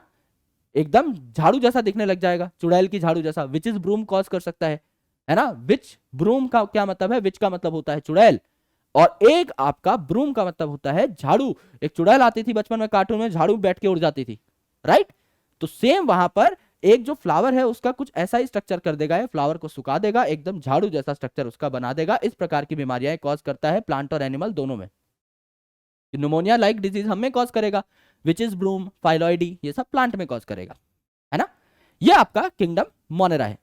एकदम झाड़ू जैसा दिखने लग जाएगा, चुड़ैल की झाड़ू जैसा। विच इज ब्रूम कॉज कर सकता है ना। विच ब्रूम का क्या मतलब है? विच का मतलब होता है चुड़ैल, और एक आपका ब्रूम का मतलब होता है झाड़ू। एक चुड़ैल आती थी बचपन में कार्टून में, झाड़ू बैठ के उड़ जाती थी, राइट। तो सेम वहां पर एक जो फ्लावर है उसका कुछ ऐसा ही स्ट्रक्चर कर देगा, फ्लावर को सुखा देगा, एकदम झाड़ू जैसा स्ट्रक्चर उसका बना देगा। इस प्रकार की बीमारियां कॉज करता है प्लांट और एनिमल दोनों में। न्यूमोनिया लाइक डिजीज हमें कॉज करेगा, विच इज ब्रूम, फाइलॉइडी, ये सब प्लांट में कॉज करेगा, है ना। ये आपका किंगडम मोनेरा है।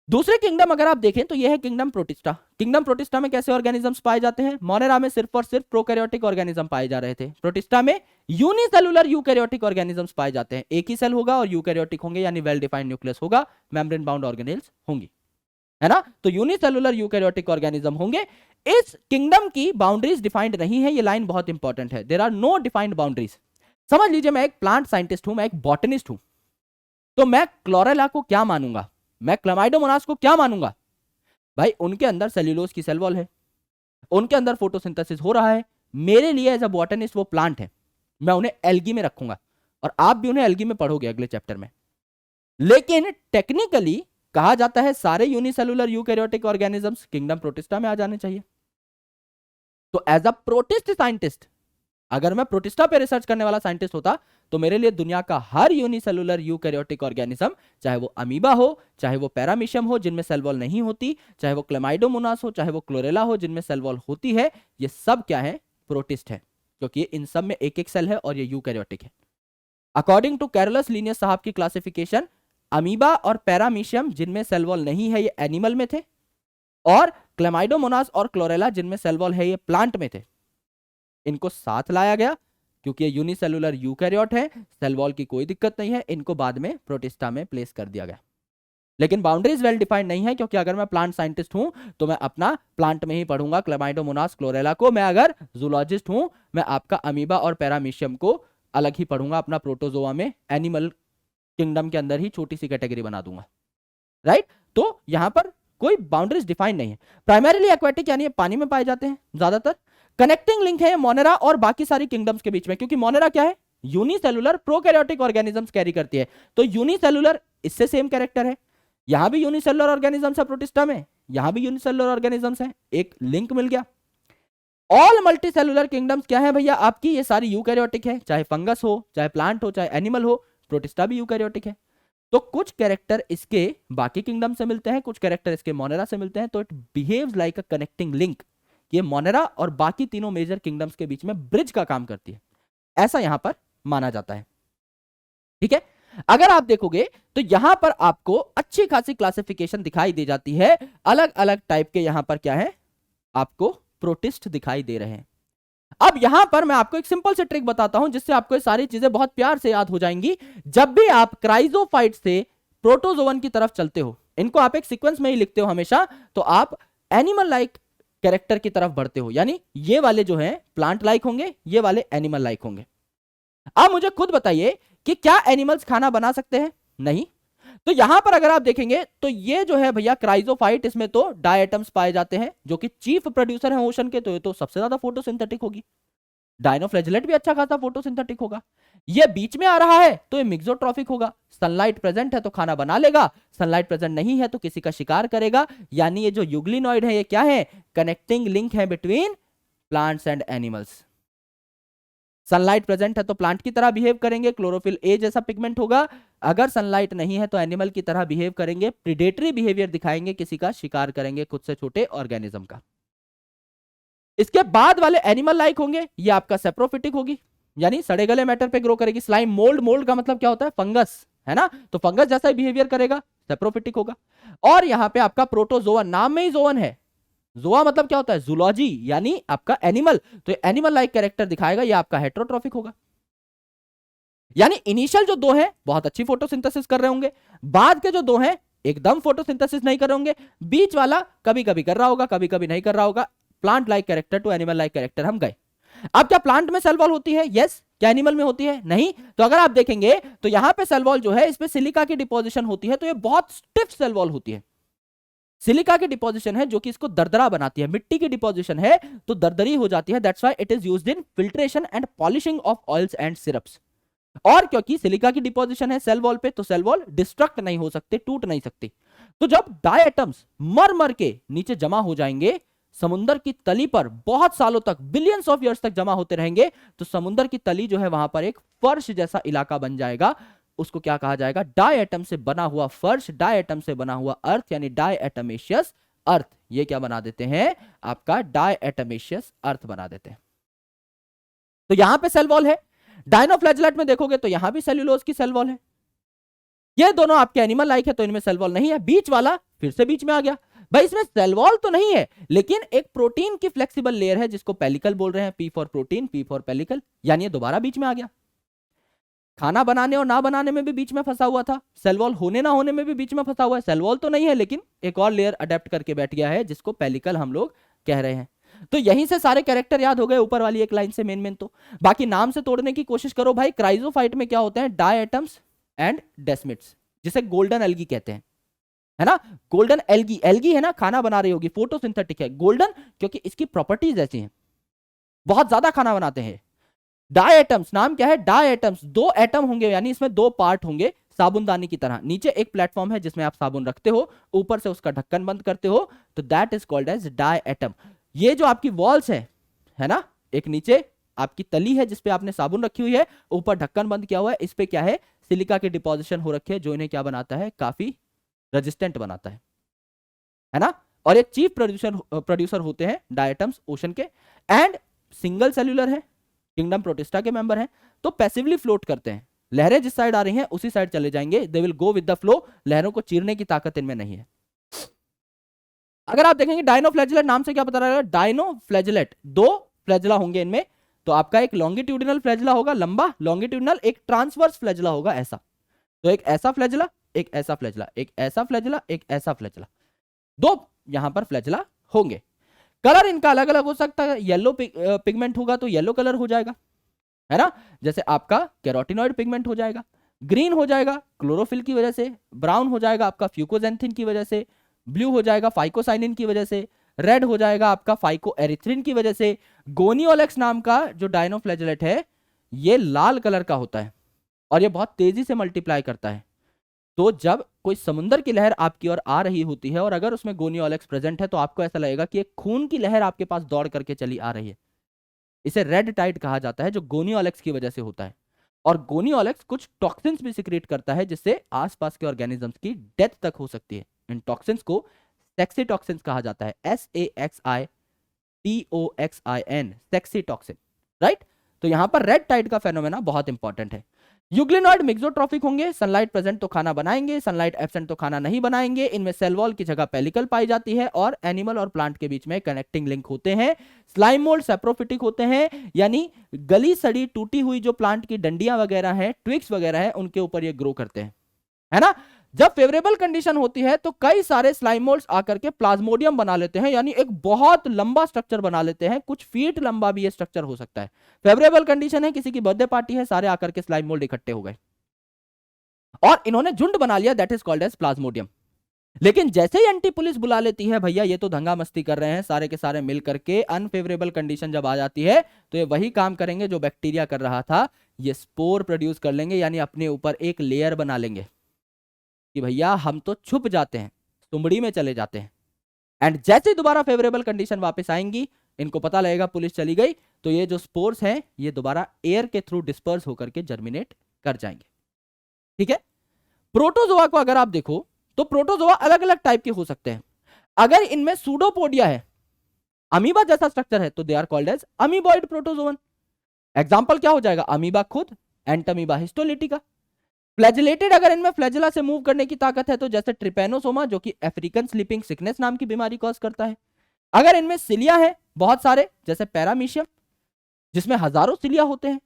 दूसरे किंगडम अगर आप देखें तो ये है किंगडम प्रोटिस्टा। किंगडम प्रोटिस्टा में कैसे ऑर्गेनिजम्स पाए जाते हैं? मोनेरा में सिर्फ और सिर्फ प्रोकैरियोटिक ऑर्गेनिज्म पाए जा रहे थे, प्रोटिस्टा में यूनिसेलुलर यूकैरियोटिक ऑर्गेनिजम्स पाए जाते हैं। एक ही सेल होगा और यूकैरियोटिक होंगे, यानी वेल डिफाइंड न्यूक्लियस होगा, मेम्ब्रेन बाउंड ऑर्गेनेल्स होंगी, है ना। तो यूनिसेलुलर यूकैरियोटिक ऑर्गेनिज्म होंगे। इस किंगडम की बाउंड्रीज डिफाइंड नहीं है, ये लाइन बहुत इंपॉर्टेंट है। There are no defined boundaries. समझ लीजिए मैं एक प्लांट साइंटिस्ट हूं, मैं एक बॉटनिस्ट हूं, तो मैं क्लोरेला को क्या मानूंगा, मैं क्लैमाइडोमोनास को क्या मानूंगा? भाई उनके अंदर सेल्यूलोज की सेल वॉल है, उनके अंदर फोटोसिंथेसिस हो रहा है। मेरे लिए एज अ बॉटनिस्ट वो प्लांट है, मैं उन्हें एल्गी में रखूंगा, और आप भी उन्हें एल्गी में पढ़ोगे अगले चैप्टर में। लेकिन टेक्निकली कहा जाता है सारे unicellular eukaryotic organisms kingdom protista में आ जाने चाहिए। तो एज अ प्रोटिस्ट साइंटिस्ट, अगर मैं प्रोटिस्टा पे रिसर्च करने वाला साइंटिस्ट होता, तो मेरे लिए दुनिया का हर यूनिसेलुलर यूकैरियोटिक ऑर्गेनिज्म, चाहे वो अमीबा हो, चाहे वो पैरामीशियम हो जिनमें सेल वॉल नहीं होती, चाहे वो क्लेमाइडोमोनास हो, चाहे वो क्लोरेला हो जिनमें सेल वॉल होती है, ये सब क्या है? प्रोटिस्ट है, क्योंकि इन सब में एक एक सेल है और ये यूकैरियोटिक है। अकॉर्डिंग टू कैरोलस लिनियस साहब की क्लासिफिकेशन, अमीबा और पैरामीशियम जिनमें सेल वॉल नहीं है ये एनिमल में थे, और क्लेमाइडोमोनास और क्लोरेला जिनमें सेल वॉल है ये प्लांट में थे। इनको साथ लाया गया क्योंकि ये यूनिसेलुलर यूकैरियोट है, सेल वॉल की कोई दिक्कत नहीं है, इनको बाद में प्रोटिस्टा में प्लेस कर दिया गया। लेकिन बाउंड्रीज वेल डिफाइंड नहीं है, क्योंकि अगर मैं प्लांट साइंटिस्ट हूं तो मैं अपना प्लांट में ही पढ़ूंगा क्लेमाइडोमोनास क्लोरेला को। मैं अगर जूलॉजिस्ट हूं, मैं आपका अमीबा और पैरामीशियम को अलग ही पढ़ूंगा, अपना प्रोटोजोआ में एनिमल किंगडम के अंदर ही छोटी सी कैटेगरी बना दूंगा, राइट। तो यहां पर कोई बाउंड्रीज डिफाइंड नहीं है। प्राइमरीली एक्वेटिक यानी ये पानी में पाए जाते हैं ज्यादातर। कनेक्टिंग लिंक है मोनेरा और बाकी सारी किंगडम्स के बीच में, क्योंकि मोनेरा क्या है? यूनिसेलुलर प्रोकैरियोटिक ऑर्गेनिजम्स कैरी करती है। तो यूनिसेलुलर इससे सेम कैरेक्टर है, यहां भी यूनिसेलुलर ऑर्गेनिजम्स है प्रोटिस्टा में, यहां भी यूनिसेलुलर ऑर्गेनिजम्स है, एक लिंक मिल गया। ऑल मल्टीसेलुलर किंगडम्स क्या है भैया आपकी? ये सारी यूकैरियोटिक है, चाहे फंगस हो, चाहे प्लांट हो, चाहे एनिमल हो, प्रोटिस्टा भी यूकैरियोटिक है। तो कुछ कैरेक्टर इसके बाकी किंगडम से मिलते हैं, कुछ कैरेक्टर इसके मोनेरा से मिलते हैं, तो it behaves like a connecting link. ये मोनेरा और बाकी तीनों मेजर किंगडम्स के बीच में ब्रिज का काम करती है, ऐसा यहां पर माना जाता है, ठीक है। अगर आप देखोगे तो यहां पर आपको अच्छी खासी क्लासिफिकेशन दिखाई दे जाती है, अलग अलग टाइप के यहां पर क्या है आपको प्रोटिस्ट दिखाई दे रहे हैं। अब यहां पर मैं आपको एक सिंपल से ट्रिक बताता हूं जिससे आपको ये सारी चीजें बहुत प्यार से याद हो जाएंगी। जब भी आप क्राइजोफाइट से प्रोटोजोवन की तरफ चलते हो, इनको आप एक सीक्वेंस में ही लिखते हो हमेशा, तो आप एनिमल लाइक कैरेक्टर की तरफ बढ़ते हो, यानी ये वाले जो हैं प्लांट लाइक होंगे, ये वाले एनिमल लाइक होंगे। अब मुझे खुद बताइए कि क्या एनिमल्स खाना बना सकते हैं? नहीं। तो यहां पर अगर आप देखेंगे तो ये जो है भैया क्राइजोफाइट, इसमें तो डायटम्स पाए जाते हैं जो कि चीफ प्रोड्यूसर हैं ओशन के, तो ये तो सबसे ज्यादा फोटोसिंथेटिक होगी। डायनोफ्लैजिलेट भी अच्छा खासा फोटोसिंथेटिक होगा। ये बीच में आ रहा है तो ये मिक्सोट्रॉफिक होगा। सनलाइट प्रेजेंट है तो खाना बना लेगा, सनलाइट प्रेजेंट नहीं है तो किसी का शिकार करेगा। यानी ये जो यूग्लिनॉइड है ये क्या है? कनेक्टिंग लिंक है between plants and animals. Sunlight present है तो प्लांट की तरह बिहेव करेंगे, क्लोरोफिल ए जैसा पिगमेंट होगा। अगर सनलाइट नहीं है तो एनिमल की तरह बिहेव करेंगे, प्रीडेटरी बिहेवियर दिखाएंगे, किसी का शिकार करेंगे, खुद से छोटे ऑर्गेनिज्म का। इसके बाद वाले एनिमल लाइक होंगे, ये आपका सेप्रोफिटिक होगी, यानी सड़े गले मैटर पे ग्रो करेगी। स्लाइम मोल्ड, मोल्ड का मतलब क्या होता है? फंगस, है ना। तो फंगस जैसा ही बिहेवियर करेगा, सेप्रोफिटिक होगा। और यहां पे आपका प्रोटोजोआ, नाम में ही जोवन है, जोआ मतलब क्या होता है? जूलॉजी, यानी आपका एनिमल, तो एनिमल लाइक कैरेक्टर दिखाएगा, ये आपका हेटेरोट्रॉफिक होगा। यानी इनिशियल जो दो हैं बहुत अच्छी फोटोसिंथेसिस कर रहे होंगे, बाद के जो दो हैं एकदम फोटोसिंथेसिस नहीं कर रहे होंगे, बीच वाला कभी कभी कर रहा होगा, कभी कभी नहीं कर रहा होगा। Plant like character to animal like character हम गए। अब क्या प्लांट में सेल वॉल होती है? यस। क्या एनिमल में होती है? नहीं। तो अगर आप देखेंगे तो यहां पे सेल वॉल जो है इस पे सिलिका की डिपोजिशन होती है, तो ये बहुत स्टिफ सेल वॉल होती है। सिलिका की डिपोजिशन है जो कि इसको दरदरा बनाती है, मिट्टी की डिपोजिशन है तो दरदरी हो जाती है। That's why it is used in filtration and polishing of oils and syrups. और क्योंकि सिलिका की डिपोजिशन है सेल वॉल पे, तो सेल वॉल डिस्ट्रक्ट नहीं हो सकते, टूट नहीं सकती। तो जब डाई एटम्स मर मर के नीचे जमा हो जाएंगे, समुद्र की तली पर बहुत सालों तक, बिलियंस ऑफ ईयर्स तक जमा होते रहेंगे, तो समुद्र की तली जो है वहां पर एक फर्श जैसा इलाका बन जाएगा। उसको क्या कहा जाएगा? डाई एटम से बना हुआ फर्श, डाई एटम से बना हुआ अर्थ, यानी डाई एटमेशियस अर्थ। ये क्या बना देते हैं? आपका डाई एटमेशियस अर्थ बना देते हैं। तो यहां पे सेल वॉल है। डायनोफ्लैजेलेट में देखोगे तो यहां भी सेल्यूलोज की सेल वॉल है। ये दोनों आपके एनिमल लाइक है तो इनमें सेल वॉल नहीं है। बीच वाला फिर से बीच में आ गया। भाई इसमें सेल वॉल तो नहीं है, लेकिन एक प्रोटीन की फ्लेक्सिबल लेयर है जिसको पेलिकल बोल रहे हैं। P for protein, P for pellicle, यानी ये दोबारा बीच में आ गया। खाना बनाने और ना बनाने में भी बीच में फंसा हुआ था, सेल वॉल होने ना होने में भी बीच में फंसा हुआ है। सेल वॉल तो नहीं है, लेकिन एक और लेयर अडेप्ट करके बैठ गया है जिसको पेलिकल हम लोग कह रहे हैं। तो यहीं से सारे कैरेक्टर याद हो गए ऊपर वाली एक लाइन से मेन तो। बाकी नाम से तोड़ने की कोशिश करो भाई। क्राइजोफाइट में क्या होते हैं? डाई एटम्स एंड डेस्मिड्स, जिसे गोल्डन एल्गी कहते हैं, है ना। गोल्डन एल्गी, एल्गी है ना, खाना बना रही होगी, फोटोसिंथेटिक है। गोल्डन क्योंकि इसकी प्रॉपर्टीज ऐसी हैं, बहुत ज्यादा खाना बनाते हैं। डाई एटम्स, नाम क्या है? डाई एटम्स, दो एटम होंगे, यानी इसमें दो पार्ट होंगे साबुनदानी की तरह। नीचे एक प्लेटफॉर्म है जिसमें आप साबुन रखते हो, ऊपर से उसका ढक्कन बंद करते हो, तो that is called as diatom. ये जो आपकी वॉल्स है ना, एक नीचे आपकी तली है जिसपे आपने साबुन रखी हुई है, ऊपर ढक्कन बंद किया हुआ है, इस पे क्या है? सिलिका की डिपोजिशन हो रखी है, जो इन्हें क्या बनाता है? काफी रेजिस्टेंट बनाता है ना। और एक चीफ प्रोड्यूसर होते हैं डाई एटम्स ओशन के, एंड सिंगल सेल्यूलर है, किंगडम प्रोटिस्टा के मेंबर हैं, तो पैसिवली फ्लोट करते हैं। लहरें जिस साइड आ रही हैं उसी साइड चले जाएंगे, they will go with the flow. लहरों को चीरने की ताकत इनमें नहीं है। अगर आप देखेंगे डायनोफ्लैजेलेट, नाम से क्या पता रहेगा? डायनोफ्लैजेलेट, दो फ्लैजला होंगे इनमें। तो आपका एक लॉन्गिट्यूडिनल फ्लैजला होगा, लंबा लॉन्गिट्यूडिनल, एक ट्रांसवर्स फ्लैजला होगा ऐसा। तो एक ऐसा फ्लैजला, एक ऐसा फ्लैजला, एक ऐसा फ्लैजला, एक ऐसा फ्लैजला, दो यहां पर फ्लैजला होंगे। कलर इनका अलग अलग हो सकता है। येलो पिगमेंट होगा तो येलो कलर हो जाएगा, है ना, जैसे आपका कैरोटिनॉइड पिगमेंट हो जाएगा। ग्रीन हो जाएगा क्लोरोफिल की वजह से, ब्राउन हो जाएगा आपका फ्यूकोजेंथिन की वजह से, ब्लू हो जाएगा फाइकोसाइनिन की वजह से, रेड हो जाएगा आपका फाइकोएरिथ्रिन की वजह से। गोनियोलेक्स नाम का जो डायनोफ्लैजेलेट है ये लाल कलर का होता है और ये बहुत तेजी से मल्टीप्लाई करता है। तो जब कोई समुद्र की लहर आपकी ओर आ रही होती है और अगर उसमें गोनियोलेक्स प्रेजेंट है तो आपको ऐसा लगेगा कि एक खून की लहर आपके पास दौड़ करके चली आ रही है। इसे रेड टाइड कहा जाता है, जो गोनियोलेक्स की वजह से होता है। और गोनियोलेक्स कुछ टॉक्सिन्स भी सिक्रेट करता है जिससे आसपास के ऑर्गेनिजम्स की डेथ तक हो सकती है। इन टॉक्सिन्स को सेक्सी टॉक्सिन्स कहा जाता है, SAXITOXIN, सेक्सी टॉक्सिन, राइट। तो यहां पर रेड टाइड का फेनोमेना बहुत इंपॉर्टेंट है। यूग्लिनॉइड मिक्सोट्रॉफिक होंगे, सनलाइट प्रेजेंट तो खाना बनाएंगे, सनलाइट एब्सेंट तो खाना नहीं बनाएंगे। इनमें सेल वॉल की जगह पेलिकल पाई जाती है और एनिमल और प्लांट के बीच में कनेक्टिंग लिंक होते हैं। स्लाइम मोल्ड सैप्रोफिटिक होते हैं, यानी गली सड़ी टूटी हुई जो प्लांट की डंडियां वगैरह हैं, ट्विग्स वगैरह हैं, उनके ऊपर ये ग्रो करते हैं, है ना। जब फेवरेबल कंडीशन होती है तो कई सारे स्लाइम मोल्ड्स आकर के प्लाज्मोडियम बना लेते हैं, यानी एक बहुत लंबा स्ट्रक्चर बना लेते हैं, कुछ फीट लंबा भी ये स्ट्रक्चर हो सकता है। फेवरेबल कंडीशन है, किसी की बर्थडे पार्टी है, सारे आकर के स्लाइम मोल्ड इकट्ठे हो गए और इन्होंने झुंड बना लिया, that is called as plasmodium. लेकिन जैसे ही एंटी पुलिस बुला लेती है, भैया ये तो दंगा मस्ती कर रहे हैं सारे के सारे मिल करके, अनफेवरेबल कंडीशन जब आ जाती है तो ये वही काम करेंगे जो बैक्टीरिया कर रहा था, ये स्पोर प्रोड्यूस कर लेंगे, यानी अपने ऊपर एक लेयर बना लेंगे कि भैया हम तो छुप जाते हैं, सुमड़ी में चले जाते हैं। एंड जैसे ही दोबारा फेवरेबल कंडीशन वापस आएंगी, इनको पता लगेगा पुलिस चली गई, तो ये जो स्पोर्स हैं ये दोबारा एयर के थ्रू डिस्पर्स होकर के जर्मिनेट कर जाएंगे, ठीक है। प्रोटोजोआ को अगर आप देखो तो प्रोटोजोआ अलग अलग टाइप के हो सकते हैं। अगर इनमें सूडोपोडिया है, अमीबा जैसा स्ट्रक्चर है, तो they are called as amoeboid protozoan. Example क्या हो जाएगा? अमीबा खुद, एंटमीबा हिस्टोलिटिका। फ्लैजिलेटेड, अगर इनमें फ्लैजिला से मूव करने की ताकत है तो जैसे ट्रिपेनोसोमा जो कि अफ्रीकन स्लीपिंग सिकनेस नाम की बीमारी कॉज करता है। अगर इनमें सिलिया है बहुत सारे, जैसे पैरामीशियम जिसमें हजारों सिलिया होते हैं,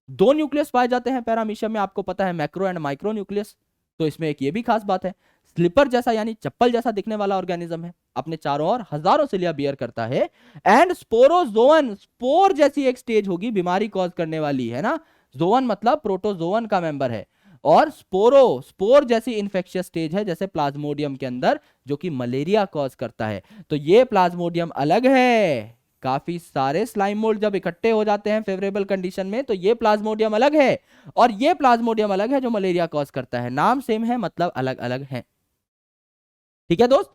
2 न्यूक्लियस पाए जाते हैं पैरामीशियम में, आपको पता है मैक्रो एंड माइक्रो न्यूक्लियस। तो इसमें एक ये भी खास बात है, स्लीपर जैसा यानी चप्पल जैसा दिखने वाला ऑर्गेनिज्म है, अपने चारों ओर हजारों सिलिया बियर करता है। एंड स्पोरोजोअन, स्पोर जैसी एक स्टेज होगी बीमारी कॉज करने वाली, है ना, जोवन मतलब प्रोटोजोवन का मेंबर है, और स्पोर जैसी इन्फेक्शियस स्टेज है जैसे प्लाज्मोडियम के अंदर, जो कि मलेरिया कॉज करता है। तो ये प्लाज्मोडियम अलग है। काफी सारे स्लाइम मोल्ड जब इकट्ठे हो जाते हैं फेवरेबल कंडीशन में, तो ये प्लाज्मोडियम अलग है और ये प्लाज्मोडियम अलग है जो मलेरिया कॉज करता है। नाम सेम है, मतलब अलग अलग है। ठीक है दोस्त।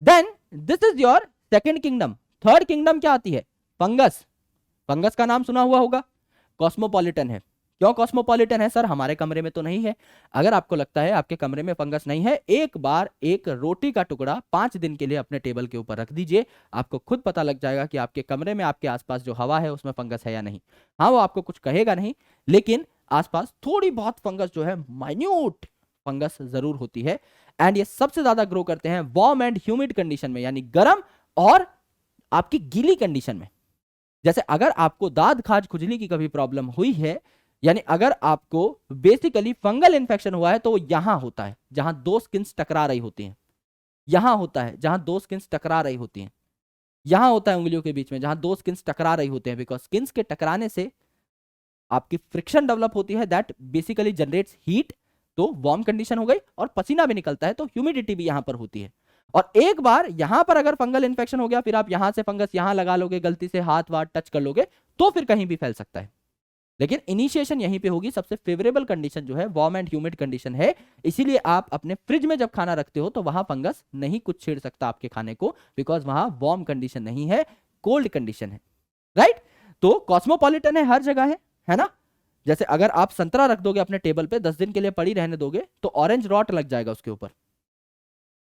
Then this is your second kingdom. Third kingdom क्या आती है? फंगस। फंगस का नाम सुना हुआ होगा, कॉस्मोपॉलिटन है। क्यों कॉस्मोपॉलिटन है सर? हमारे कमरे में तो नहीं है। अगर आपको लगता है आपके कमरे में फंगस नहीं है, एक बार एक रोटी का टुकड़ा 5 दिन के लिए अपने टेबल के ऊपर रख दीजिए, आपको खुद पता लग जाएगा कि आपके कमरे में, आपके आसपास जो हवा है उसमें फंगस है या नहीं। हाँ, वो आपको कुछ कहेगा नहीं, लेकिन आसपास थोड़ी बहुत फंगस जो है, माइन्यूट फंगस जरूर होती है। एंड ये सबसे ज्यादा ग्रो करते हैं वार्म एंड ह्यूमिड कंडीशन में, यानी गर्म और आपकी गीली कंडीशन में। जैसे अगर आपको दाद खाज खुजली की कभी प्रॉब्लम हुई है, यानी अगर आपको बेसिकली फंगल इन्फेक्शन हुआ है, तो यहां होता है जहां दो स्किन्स टकरा रही होती हैं। यहां होता है जहां दो स्किन्स टकरा रही होती हैं। यहां होता है उंगलियों के बीच में जहां दो स्किन्स टकरा रही होते हैं, बिकॉज स्किन्स के टकराने से आपकी फ्रिक्शन डेवलप होती है, दैट बेसिकली जनरेट्स हीट। तो वार्म कंडीशन हो गई, और पसीना भी निकलता है, तो ह्यूमिडिटी भी यहां पर होती है। और एक बार यहां पर अगर फंगल इन्फेक्शन हो गया, फिर आप यहां से फंगस यहां लगा लोगे, गलती से हाथ वाथ टच कर लोगे, तो फिर कहीं भी फैल सकता है। लेकिन इनिशिएशन यहीं पे होगी। सबसे फेवरेबल कंडीशन जो है वार्म एंड ह्यूमिड कंडीशन है, इसीलिए आप अपने फ्रिज में जब खाना रखते हो तो वहां फंगस नहीं कुछ छेड़ सकता आपके खाने को, बिकॉज वहां वार्म कंडीशन नहीं है, कोल्ड कंडीशन है। राइट? तो कॉस्मोपॉलिटन है, हर जगह है ना। जैसे अगर आप संतरा रख दोगे अपने टेबल पे, 10 दिन के लिए पड़ी रहने दोगे, तो ऑरेंज रॉट लग जाएगा उसके ऊपर,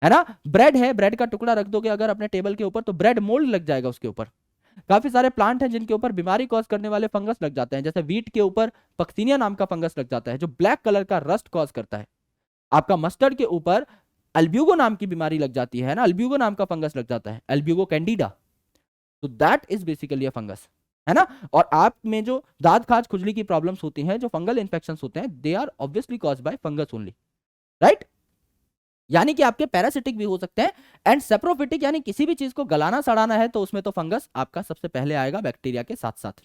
है ना। ब्रेड है, ब्रेड का टुकड़ा रख दोगे अगर अपने टेबल के ऊपर, तो ब्रेड मोल्ड लग जाएगा उसके ऊपर। काफी सारे प्लांट हैं जिनके ऊपर बीमारी कॉज करने वाले फंगस लग जाते हैं, जैसे वीट के ऊपर पक्सीनिया नाम का फंगस लग जाता है जो ब्लैक कलर का रस्ट कॉज करता है। आपका मस्टर्ड के ऊपर अल्ब्यूगो नाम की बीमारी लग जाती है ना, अल्ब्यूगो नाम का फंगस लग जाता है, अल्ब्यूगो कैंडिडा। तो that is basically a fungus, है ना। और आप में जो दांत खाज खुजली की प्रॉब्लम्स होती हैं, जो फंगल इन्फेक्शंस होते हैं, they are obviously caused by fungus only. Right? यानी कि आपके पैरासिटिक भी हो सकते हैं, एंड सेप्रोफिटिक, यानी किसी भी चीज को गलाना सड़ाना है तो उसमें तो फंगस आपका सबसे पहले आएगा बैक्टीरिया के साथ साथ।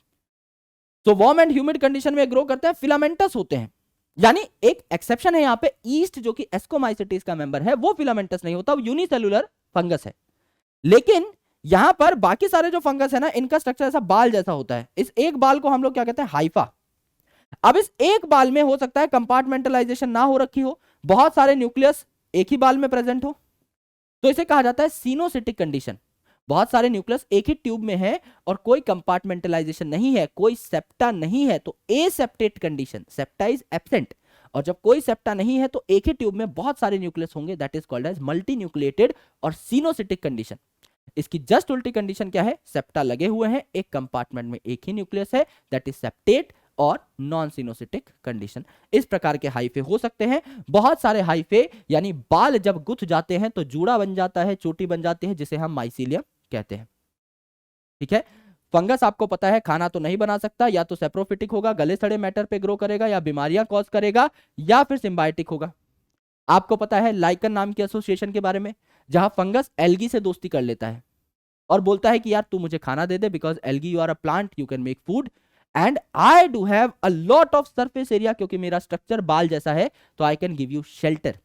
तो वार्म एंड ह्यूमिड कंडीशन में ग्रो करते हैं, फिलामेंटस होते हैं। यानी एक एक्सेप्शन है यहाँ पे, ईस्ट जो कि एस्कोमाइसिटीज का मेंबर है, वो फिलामेंटस नहीं होता, वो यूनिसेलुलर फंगस है। लेकिन यहां पर बाकी सारे जो फंगस है ना, इनका स्ट्रक्चर ऐसा बाल जैसा होता है। इस एक बाल को हम लोग क्या कहते हैं? हाइफा। अब इस एक बाल में हो सकता है कंपार्टमेंटलाइजेशन ना हो रखी हो, बहुत सारे न्यूक्लियस एक ही बाल में प्रेजेंट हो, तो इसे कहा जाता है सिनोसिटिक कंडीशन। बहुत सारे न्यूक्लियस एक ही ट्यूब में है और कोई कंपार्टमेंटलाइजेशन नहीं है, कोई सेप्टा नहीं है, तो aseptate condition, septa is absent. और जब कोई सेप्टा नहीं है तो एक ही ट्यूब में बहुत सारे न्यूक्लियस होंगे, that is called as multi nucleated और सिनोसिटिक कंडीशन। इसकी जस्ट उल्टी कंडीशन क्या है? सेप्टा लगे हुए हैं, एक कंपार्टमेंट में एक ही न्यूक्लियस है, दैट इज सेप्टेट और नॉन सिनोसिटिक कंडीशन। इस प्रकार के हाइफे हो सकते हैं। बहुत सारे हाइफे, यानी बाल जब गुथ जाते हैं तो जूड़ा बन जाता है, चोटी बन जाती है, जिसे हम माइसीलियम कहते हैं। ठीक है। फंगस आपको पता है खाना तो नहीं बना सकता, या तो सेप्रोफिटिक होगा, गले सड़े मैटर पे ग्रो करेगा, या बीमारियां कॉज करेगा, या फिर सिम्बायोटिक होगा। आपको पता है लाइकन नाम की एसोसिएशन के बारे में, जहां फंगस एल्गी से दोस्ती कर लेता है और बोलता है कि यार तू मुझे खाना दे दे, because algae you are a plant, you can make food, and I do have a lot of surface area, क्योंकि मेरा स्ट्रक्चर बाल जैसा है, तो I can give you shelter,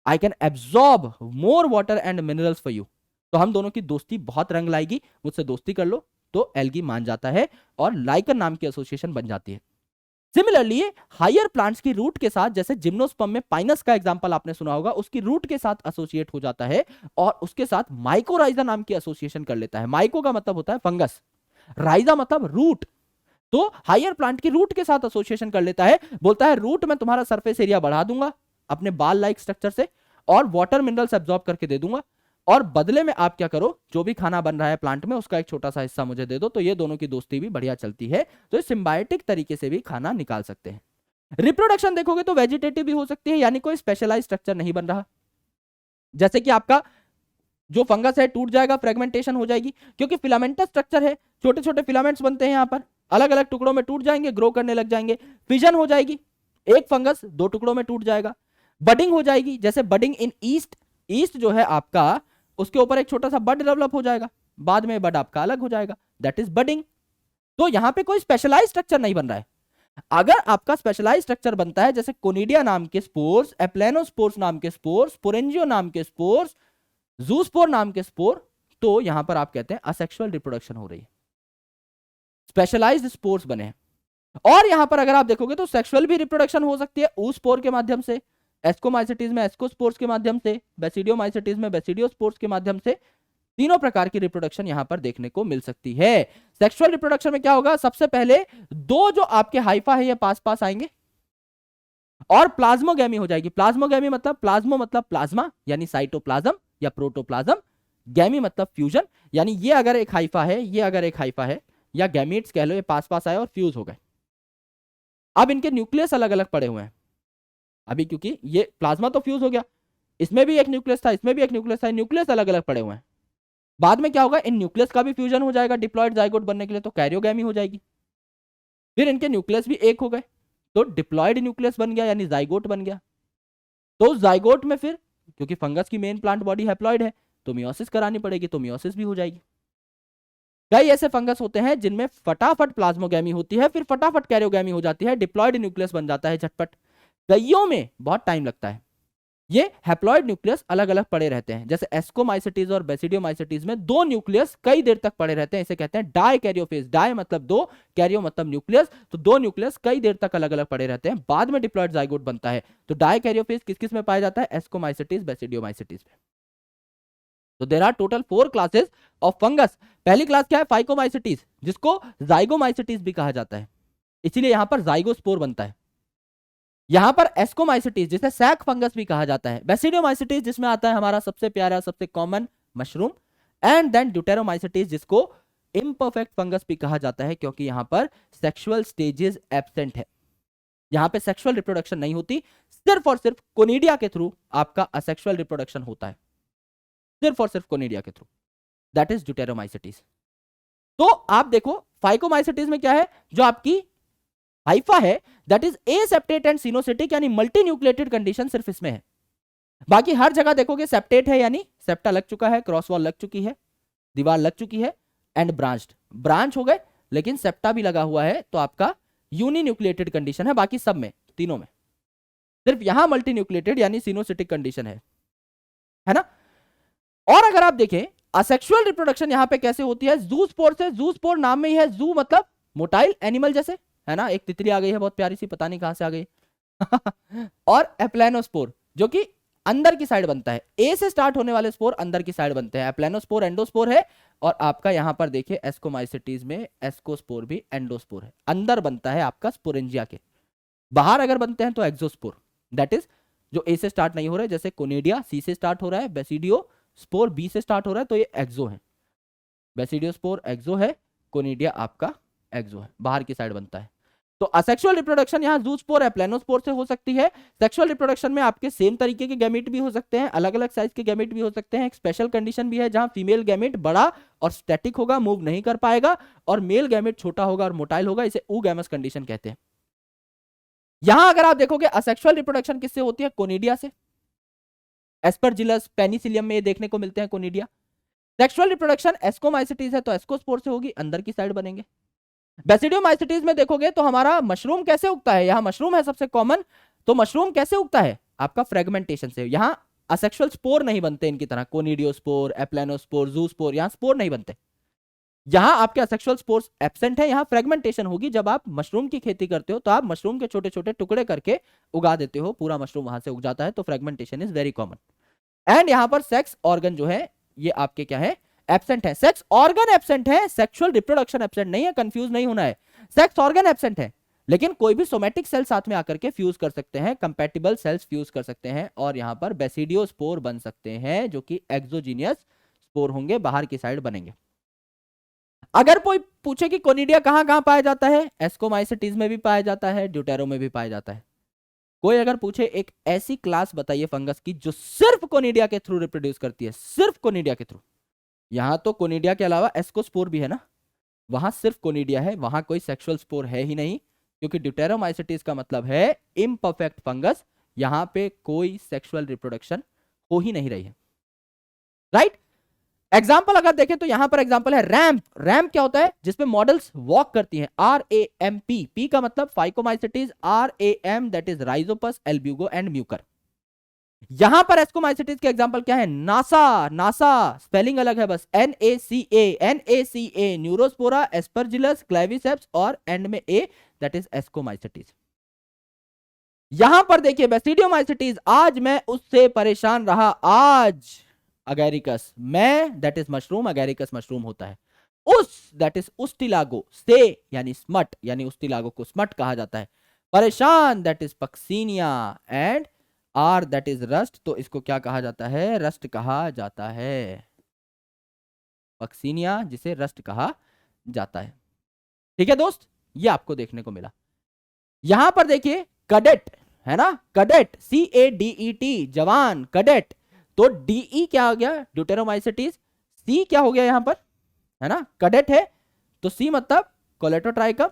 I can absorb more water and minerals for you. तो हम दोनों की दोस्ती बहुत रंग लाएगी, मुझसे दोस्ती कर लो। तो एल्गी मान जाता है और लाइकन नाम की एसोसिएशन बन जाती है। सिमिलरली हायर प्लांट्स की रूट के साथ, जैसे जिम्नोस्पर्म में पाइनस का एग्जांपल आपने सुना होगा, उसकी रूट के साथ एसोसिएट हो जाता है और उसके साथ माइकोराइजा नाम की एसोसिएशन कर लेता है। माइको का मतलब होता है फंगस, राइजा मतलब रूट। तो हायर प्लांट की रूट के साथ एसोसिएशन कर लेता है, बोलता है रूट में तुम्हारा सरफेस एरिया बढ़ा दूंगा अपने बाल लाइक स्ट्रक्चर से, और वाटर मिनरल्स एब्जॉर्ब करके दे दूंगा, और बदले में आप क्या करो, जो भी खाना बन रहा है प्लांट में उसका एक छोटा सा हिस्सा मुझे दे दो। तो ये दोनों की दोस्ती भी बढ़िया चलती है। तो सिम्बायोटिक तरीके से भी खाना निकाल सकते हैं। रिप्रोडक्शन देखोगे तो वेजिटेटिव भी हो सकती है, यानी कोई स्पेशलाइज स्ट्रक्चर नहीं बन रहा। जैसे कि आपका जो फंगस है टूट जाएगा, फ्रेगमेंटेशन हो जाएगी, क्योंकि फिलामेंटस स्ट्रक्चर है, छोटे छोटे फिलामेंट्स बनते हैं यहाँ पर, अलग अलग टुकड़ों में टूट जाएंगे, ग्रो करने लग जाएंगे, फिजन हो जाएगी, एक फंगस 2 टुकड़ों में टूट जाएगा। बडिंग हो जाएगी, जैसे बडिंग इन ईस्ट, ईस्ट जो है आपका, उसके ऊपर एक छोटा सा बड डेवलप हो जाएगा, बाद में बड आपका अलग हो जाएगा, दैट इज बडिंग। तो यहां पे कोई स्पेशलाइज स्ट्रक्चर नहीं बन रहा है। अगर आपका स्पेशलाइज स्ट्रक्चर बनता है जैसे कोनिडिया नाम के स्पोर्स, एप्लेनोस्पोर्स नाम के स्पोर्स, स्पोरेंजियो नाम के स्पोर्स, जूस्पोर नाम के स्पोर, तो यहां पर आप कहते हैं असेक्सुअल रिप्रोडक्शन हो रही है, स्पेशलाइज्ड स्पोर्स बने हैं। और यहां पर अगर आप देखोगे तो सेक्सुअल भी रिप्रोडक्शन हो सकती है ऊस्पोर के माध्यम से, एस्कोमाइसिटीज में एस्कोस्पोर्स के माध्यम से, बेसिडियोमाइसिटीज में बेसिडियोस्पोर्स के माध्यम से, तीनों प्रकार की रिप्रोडक्शन यहां पर देखने को मिल सकती है। सेक्सुअल रिप्रोडक्शन में क्या होगा, सबसे पहले दो जो आपके हाइफा है ये पास पास आएंगे और प्लाज्मोगैमी हो जाएगी। प्लाज्मोगैमी मतलब प्लाज्मो मतलब प्लाज्मा यानी साइटोप्लाज्म या प्रोटोप्लाज्म, गैमी मतलब फ्यूजन, यानी ये अगर एक हाइफा है, ये अगर एक हाइफा है या गैमीट्स कह लो, ये पास पास आए और फ्यूज हो गए। अब इनके न्यूक्लियस अलग अलग पड़े हुए हैं अभी, क्योंकि ये प्लाज्मा तो फ्यूज हो गया, इसमें भी एक न्यूक्लियस था, इसमें भी एक न्यूक्लियस था, न्यूक्लियस अलग अलग पड़े हुए हैं। बाद में क्या होगा, इन न्यूक्लियस का भी फ्यूजन हो जाएगा डिप्लॉयड जाइगोट बनने के लिए, तो कैरियोगैमी हो जाएगी। फिर इनके न्यूक्लियस भी एक हो गए तो डिप्लॉयड न्यूक्लियस बन गया यानी जाइगोट बन गया। तो जाइगोट में फिर क्योंकि फंगस की मेन प्लांट बॉडी हैप्लॉयड है तो मियोसिस करानी पड़ेगी, तो मियोसिस भी हो जाएगी। कई ऐसे फंगस होते हैं जिनमें फटाफट प्लाज्मोगैमी होती है, फिर फटाफट कैरियोगैमी हो जाती है, डिप्लॉयड न्यूक्लियस बन जाता है झटपट। कईयों में बहुत टाइम लगता है। ये हैप्लॉयड न्यूक्लियस अलग अलग पड़े रहते हैं, जैसे एस्कोमाइसिटीज और बेसिडियोमाइसिटीज में दो न्यूक्लियस कई देर तक पड़े रहते हैं, इसे कहते हैं डाई कैरियोफेज। डाई मतलब दो, कैरियो मतलब न्यूक्लियस, तो दो न्यूक्लियस कई देर तक अलग अलग पड़े रहते हैं, बाद में डिप्लॉयड जाइगोट बनता है। तो डाई कैरियोफेज किस किस में पाया जाता है, एस्कोमाइसिटीज बेसिडियोमाइसिटीज में। तो there are total 4 classes of fungus. पहली क्लास क्या है, फाइकोमाइसिटीज, जिसको जाइगोमाइसिटीज भी कहा जाता है, इसीलिए यहां पर जाइगोस्पोर बनता है। यहां पर एस्कोमाइसिटीज जिसे सैक फंगस भी कहा जाता है, बेसिडियोमाइसिटीज जिसमें आता है हमारा सबसे प्यारा सबसे common mushroom, and then deuteromycetes जिसको इम्परफेक्ट फंगस भी कहा जाता है, क्योंकि यहां पर सेक्सुअल स्टेजेस एब्सेंट है, यहां पे सेक्सुअल रिप्रोडक्शन नहीं होती, सिर्फ और सिर्फ कोनिडिया के थ्रू आपका असेक्सुअल रिप्रोडक्शन होता है, सिर्फ और सिर्फ कोनिडिया के थ्रू, दैट इज ड्यूटेरोमाइसिटीज। तो आप देखो फाइकोमाइसिटीज में क्या है, जो आपकी हाइफा है दैट इज एसेप्टेट एंड सिनोसिटिक यानी मल्टी न्यूक्लिएटेड कंडीशन सिर्फ इसमें है। बाकी हर जगह देखोगे सेप्टेट है यानी सेप्टा लग चुका है, क्रॉस वॉल लग चुकी है, दीवार लग चुकी है, एंड ब्रांच्ड, ब्रांच हो गए लेकिन सेप्टा भी लगा हुआ है, तो आपका यूनी न्यूक्लिएटेड कंडीशन है। बाकी सब में, तीनों में सिर्फ यहां मल्टी न्यूक्लिएटेड यानी सिनोसिटिक कंडीशन है ना। और अगर आप देखें असेक्सुअल रिप्रोडक्शन यहां पे कैसे होती है, जू स्पोर से, जू स्पोर नाम में ही है, जू मतलब मोटाइल एनिमल जैसे, है ना। एक तितली आ गई है बहुत प्यारी सी, पता नहीं कहां से आ गई और एप्लेनोस्पोर जो कि अंदर की साइड बनता है, ए से स्टार्ट होने वाले स्पोर अंदर की साइड बनते हैं, एप्लेनोस्पोर एंडोस्पोर है। और आपका यहां पर देखिए एस्कोमाइसिटीज में एस्कोस्पोर भी एंडोस्पोर है, अंदर बनता है आपका स्पोरेंजिया के, बाहर अगर बनते हैं तो एक्सोस्पोर, दैट इज जो ए से स्टार्ट नहीं हो रहा है, जैसे कोनिडिया सी से स्टार्ट हो रहा है, बेसिडियो स्पोर बी से स्टार्ट हो रहा है, तो ये एक्सो है, बेसिडियो स्पोर एक्सो है, कोनिडिया आपका एक्सो है, बाहर की साइड बनता है। तो असेक्सुअल रिप्रोडक्शन यहां जूस्पोर एप्लेनोस्पोर से हो सकती है। सेक्सुअल रिप्रोडक्शन में आपके सेम तरीके के गैमेट भी हो सकते हैं, अलग अलग साइज के गैमेट भी हो सकते हैं। एक स्पेशल कंडीशन भी है जहां फीमेल गैमेट बड़ा और स्टैटिक होगा, मूव नहीं कर पाएगा, और मेल गैमेट छोटा होगा और मोटाइल होगा, इसे ऊगैमस कंडीशन कहते हैं। यहां अगर आप देखोगे असेक्सुअल रिप्रोडक्शन किससे होती है, कोनिडिया से, एस्परजिलस पेनिसिलियम में ये देखने को मिलते हैं कोनिडिया। सेक्सुअल रिप्रोडक्शन एस्कोमाइसिटीज है तो एस्कोस्पोर से होगी, अंदर की साइड बनेंगे। बेसिडियोमाइसिटीज में देखोगे तो हमारा मशरूम कैसे उगता है, यहां मशरूम है सबसे कॉमन, तो मशरूम कैसे उगता है आपका फ्रेगमेंटेशन से। यहां असेक्सुअल स्पोर नहीं बनते इनकी तरह, कोनिडियोस्पोर एप्लेनोस्पोर जूस्पोर, यहां स्पोर नहीं बनते, यहां आपके असेक्सुअल स्पोर्स एब्सेंट है। यहां फ्रेगमेंटेशन होगी, जब आप मशरूम की खेती करते हो तो आप मशरूम के छोटे छोटे टुकड़े करके उगा देते हो, पूरा मशरूम वहां से उग जाता है, तो fragmentation is very common. And यहां पर सेक्स ऑर्गन जो है ये आपके क्या है, एब्सेंट है, सेक्स ऑर्गन एब्सेंट है, सेक्सुअल रिप्रोडक्शन एब्सेंट नहीं है, कंफ्यूज नहीं होना है। सेक्स ऑर्गन एब्सेंट है लेकिन कोई भी सोमेटिक सेल साथ में आकर के फ्यूज कर सकते हैं, कंपैटिबल सेल्स फ्यूज कर सकते हैं, और यहां पर बेसिडियोस्पोर बन सकते हैं जो कि एक्सोजीनियस स्पोर होंगे, बाहर की साइड बनेंगे। अगर कोई पूछे कि कोनिडिया कहां कहां पाया जाता है, एस्कोमाइसिटीज में भी पाया जाता है, ड्यूटेरो में भी पाया जाता है। कोई अगर पूछे एक ऐसी क्लास बताइए फंगस की जो सिर्फ कोनिडिया के थ्रू रिप्रोड्यूस करती है, सिर्फ कोनिडिया के थ्रू, यहां तो कोनिडिया के अलावा एस्कोस्पोर भी है ना, वहां सिर्फ कोनिडिया है, वहां कोई सेक्सुअल स्पोर है ही नहीं, क्योंकि ड्यूटेरोमाइसिटीज का मतलब है इम्परफेक्ट फंगस, यहां पे कोई सेक्सुअल रिप्रोडक्शन हो ही नहीं रही है, राइट। एग्जाम्पल अगर देखें तो यहां पर एग्जाम्पल है रैम्प। रैम्प क्या होता है? जिसपे मॉडल्स वॉक करती हैं। RAMP, पी का मतलब phycomycetes, RAM that is Rhizopus, Albugo and Mucor. यहां पर एस्कोमाइसिटीज के एग्जांपल क्या है? नासा। नासा स्पेलिंग अलग है बस, NACA न्यूरोस्पोरा, एस्परजिलस, क्लेविसेप्स और एंड में ए दैट इज एस्कोमाइसिटीज। यहां पर देखिए बेसिडियोमाइसिटीज, आज मैं उससे परेशान रहा। आज अगैरिकस, मैं that is mushroom, Agaricus mushroom होता है। उस दैट इज उस्टिलागो, से यानी स्मट, यानी उस्टिलागो को स्मट कहा जाता है। परेशान that is puccinia and R that is rust, तो इसको क्या कहा जाता है? रस्ट कहा जाता है। पक्सीनिया जिसे रस्ट कहा जाता है। ठीक है दोस्त, ये आपको देखने को मिला। यहां पर देखिए कैडेट है ना, कैडेट CADET, जवान, कैडेट। तो DE क्या हो गया? ड्यूटेरोमाइसिटीज। C क्या हो गया यहां पर? है ना, कैडेट है तो C मतलब कोलेटोट्राइकम,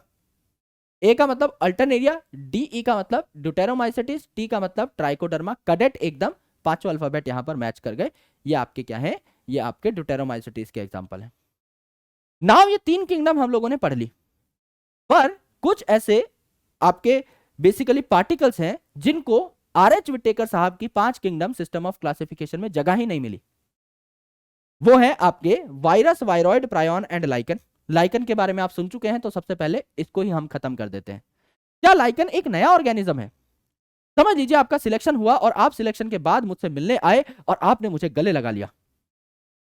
A का मतलब अल्टरनेरिया, DE का मतलब ड्यूटेरोमाइसिटीज, T का मतलब ट्राइकोडर्मा। कैडेट एकदम पांचों अल्फाबेट यहां पर मैच कर गए। ये आपके क्या है? ये आपके ड्यूटेरोमाइसिटीज के एग्जांपल है। नाउ ये तीन किंगडम हम लोगों ने पढ़ ली, पर कुछ ऐसे आपके बेसिकली पार्टिकल्स हैं जिनको RH विटेकर साहब की 5 किंगडम सिस्टम ऑफ क्लासिफिकेशन में जगह ही नहीं मिली। वो है आपके virus, viroid, prion and lichen. Lichen के बारे में आप सुन चुके हैं, तो सबसे पहले इसको ही हम खत्म कर देते हैं। क्या लाइकन एक नया ऑर्गेनिज्म है? समझ लीजिए आपका सिलेक्शन हुआ और आप सिलेक्शन के बाद मुझसे मिलने आए और आपने मुझे गले लगा लिया,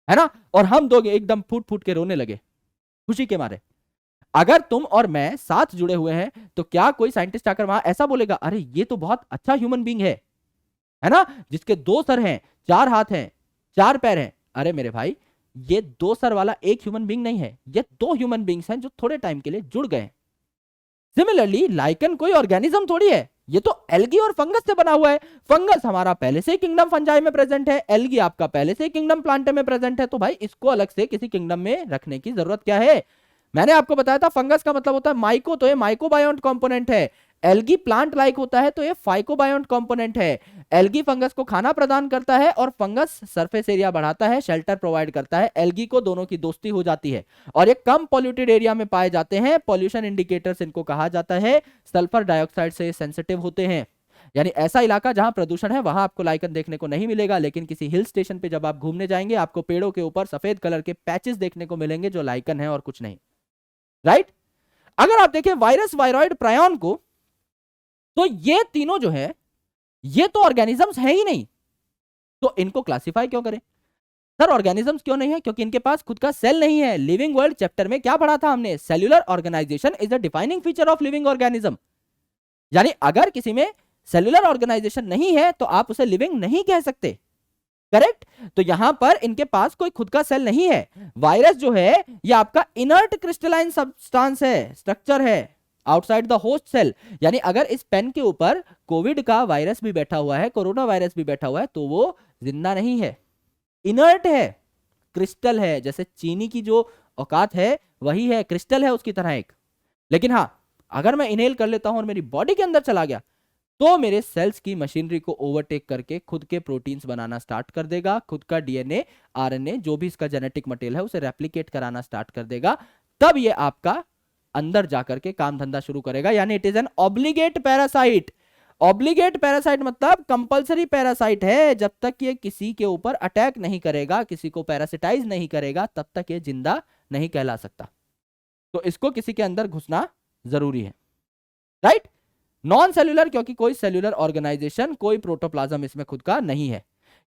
है ना, और हम दो एकदम फूट फूट के रोने लगे खुशी के मारे। अगर तुम और मैं साथ जुड़े हुए हैं तो क्या कोई साइंटिस्ट आकर वहां ऐसा बोलेगा, अरे ये तो बहुत अच्छा ह्यूमन बीइंग है ना, जिसके 2 सर हैं, 4 हाथ हैं, 4 पैर हैं? अरे मेरे भाई, ये 2 सर वाला एक ह्यूमन बीइंग नहीं है, ये 2 ह्यूमन बीइंग्स हैं जो थोड़े टाइम के लिए जुड़ गए। सिमिलरली लाइकन कोई ऑर्गेनिज्म थोड़ी है, ये तो एल्गी और फंगस से बना हुआ है। फंगस हमारा पहले से ही किंगडम फंजाई में प्रेजेंट है, एल्गी आपका पहले से ही किंगडम प्लांटे में प्रेजेंट है, तो भाई इसको अलग से किसी किंगडम में रखने की जरूरत क्या है? मैंने आपको बताया था फंगस का मतलब होता है माइको, तो ये माइकोबायोन्ट कंपोनेंट है। एल्गी प्लांट लाइक होता है तो ये फाइकोबायोन्ट कंपोनेंट है। एल्गी फंगस को खाना प्रदान करता है और फंगस सरफेस एरिया बढ़ाता है, शेल्टर प्रोवाइड करता है। एल्गी को दोनों की दोस्ती हो जाती है और ये कम पॉल्यूटेड एरिया में पाए जाते हैं। पॉल्यूशन इंडिकेटर्स इनको कहा जाता है। सल्फर डाइऑक्साइड से सेंसिटिव होते हैं, यानी ऐसा इलाका जहां प्रदूषण है वहां आपको लाइकन देखने को नहीं मिलेगा, लेकिन किसी हिल स्टेशन पे जब आप घूमने जाएंगे आपको पेड़ों के ऊपर सफेद कलर के पैचेस देखने को मिलेंगे जो लाइकन है और कुछ नहीं, राइट। अगर आप देखें वायरस, वायरॉइड, प्रायोन को, तो ये तीनों जो है ये तो ऑर्गेनिजम्स है ही नहीं, तो इनको क्लासिफाई क्यों करें? सर ऑर्गेनिजम्स क्यों नहीं है? क्योंकि इनके पास खुद का सेल नहीं है। लिविंग वर्ल्ड चैप्टर में क्या पढ़ा था हमने? Cellular organization is a defining feature of living organism. यानी अगर किसी में सेल्यूलर ऑर्गेनाइजेशन नहीं है तो आप उसे लिविंग नहीं कह सकते, करेक्ट। तो यहां पर इनके पास कोई खुद का सेल नहीं है। वायरस जो है ये आपका इनर्ट क्रिस्टलाइन सब्सटेंस है, स्ट्रक्चर है आउटसाइड द होस्ट सेल। यानी अगर इस पेन के ऊपर कोविड का वायरस भी बैठा हुआ है, कोरोना वायरस भी बैठा हुआ है, तो वो जिंदा नहीं है, इनर्ट है, क्रिस्टल है। जैसे चीनी की जो औकात है वही है, क्रिस्टल है उसकी तरह एक। लेकिन हाँ, अगर मैं इनहेल कर लेता हूं और मेरी बॉडी के अंदर चला गया तो मेरे सेल्स की मशीनरी को ओवरटेक करके खुद के प्रोटीन्स बनाना स्टार्ट कर देगा, खुद का डीएनए, आरएनए, जो भी इसका जेनेटिक मटेरियल है उसे रेप्लिकेट कराना स्टार्ट कर देगा। तब ये आपका अंदर जाकर के काम धंधा शुरू करेगा। यानी it is an obligate parasite. Obligate parasite मतलब कंपलसरी पैरासाइट है। जब तक ये किसी के ऊपर अटैक नहीं करेगा, किसी को पैरासिटाइज नहीं करेगा, तब तक ये जिंदा नहीं कहला सकता। तो इसको किसी के अंदर घुसना जरूरी है, राइट। नॉन सेल्यूलर क्योंकि कोई सेल्यूलर ऑर्गेनाइजेशन, कोई प्रोटोप्लाज्म इसमें खुद का नहीं है।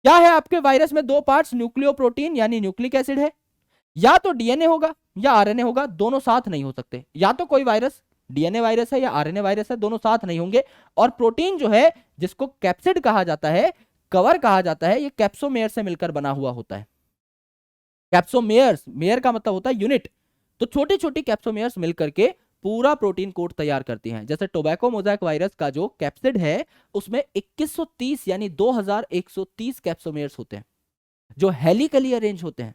क्या है आपके वायरस में? 2 पार्ट्स, न्यूक्लियोप्रोटीन यानी न्यूक्लिक एसिड है, या तो डीएनए होगा या आरएनए होगा, दोनों साथ नहीं हो सकते। या तो कोई वायरस डीएनए वायरस है या आरएनए वायरस है, दोनों साथ नहीं होंगे। और प्रोटीन जो है जिसको कैप्सिड कहा जाता है, कवर कहा जाता है, ये कैप्सोमेयर से मिलकर बना हुआ होता है। कैप्सोमेयर्स, मेयर का मतलब होता है यूनिट, तो छोटी छोटी कैप्सोमेयर्स मिलकर के पूरा प्रोटीन कोड तैयार करती हैं। जैसे टोबैको मोज़ेक वायरस का जो कैप्सिड है उसमें 2130 यानी 2130 कैप्सोमेयर्स होते हैं जो हेलिकली अरेंज होते हैं।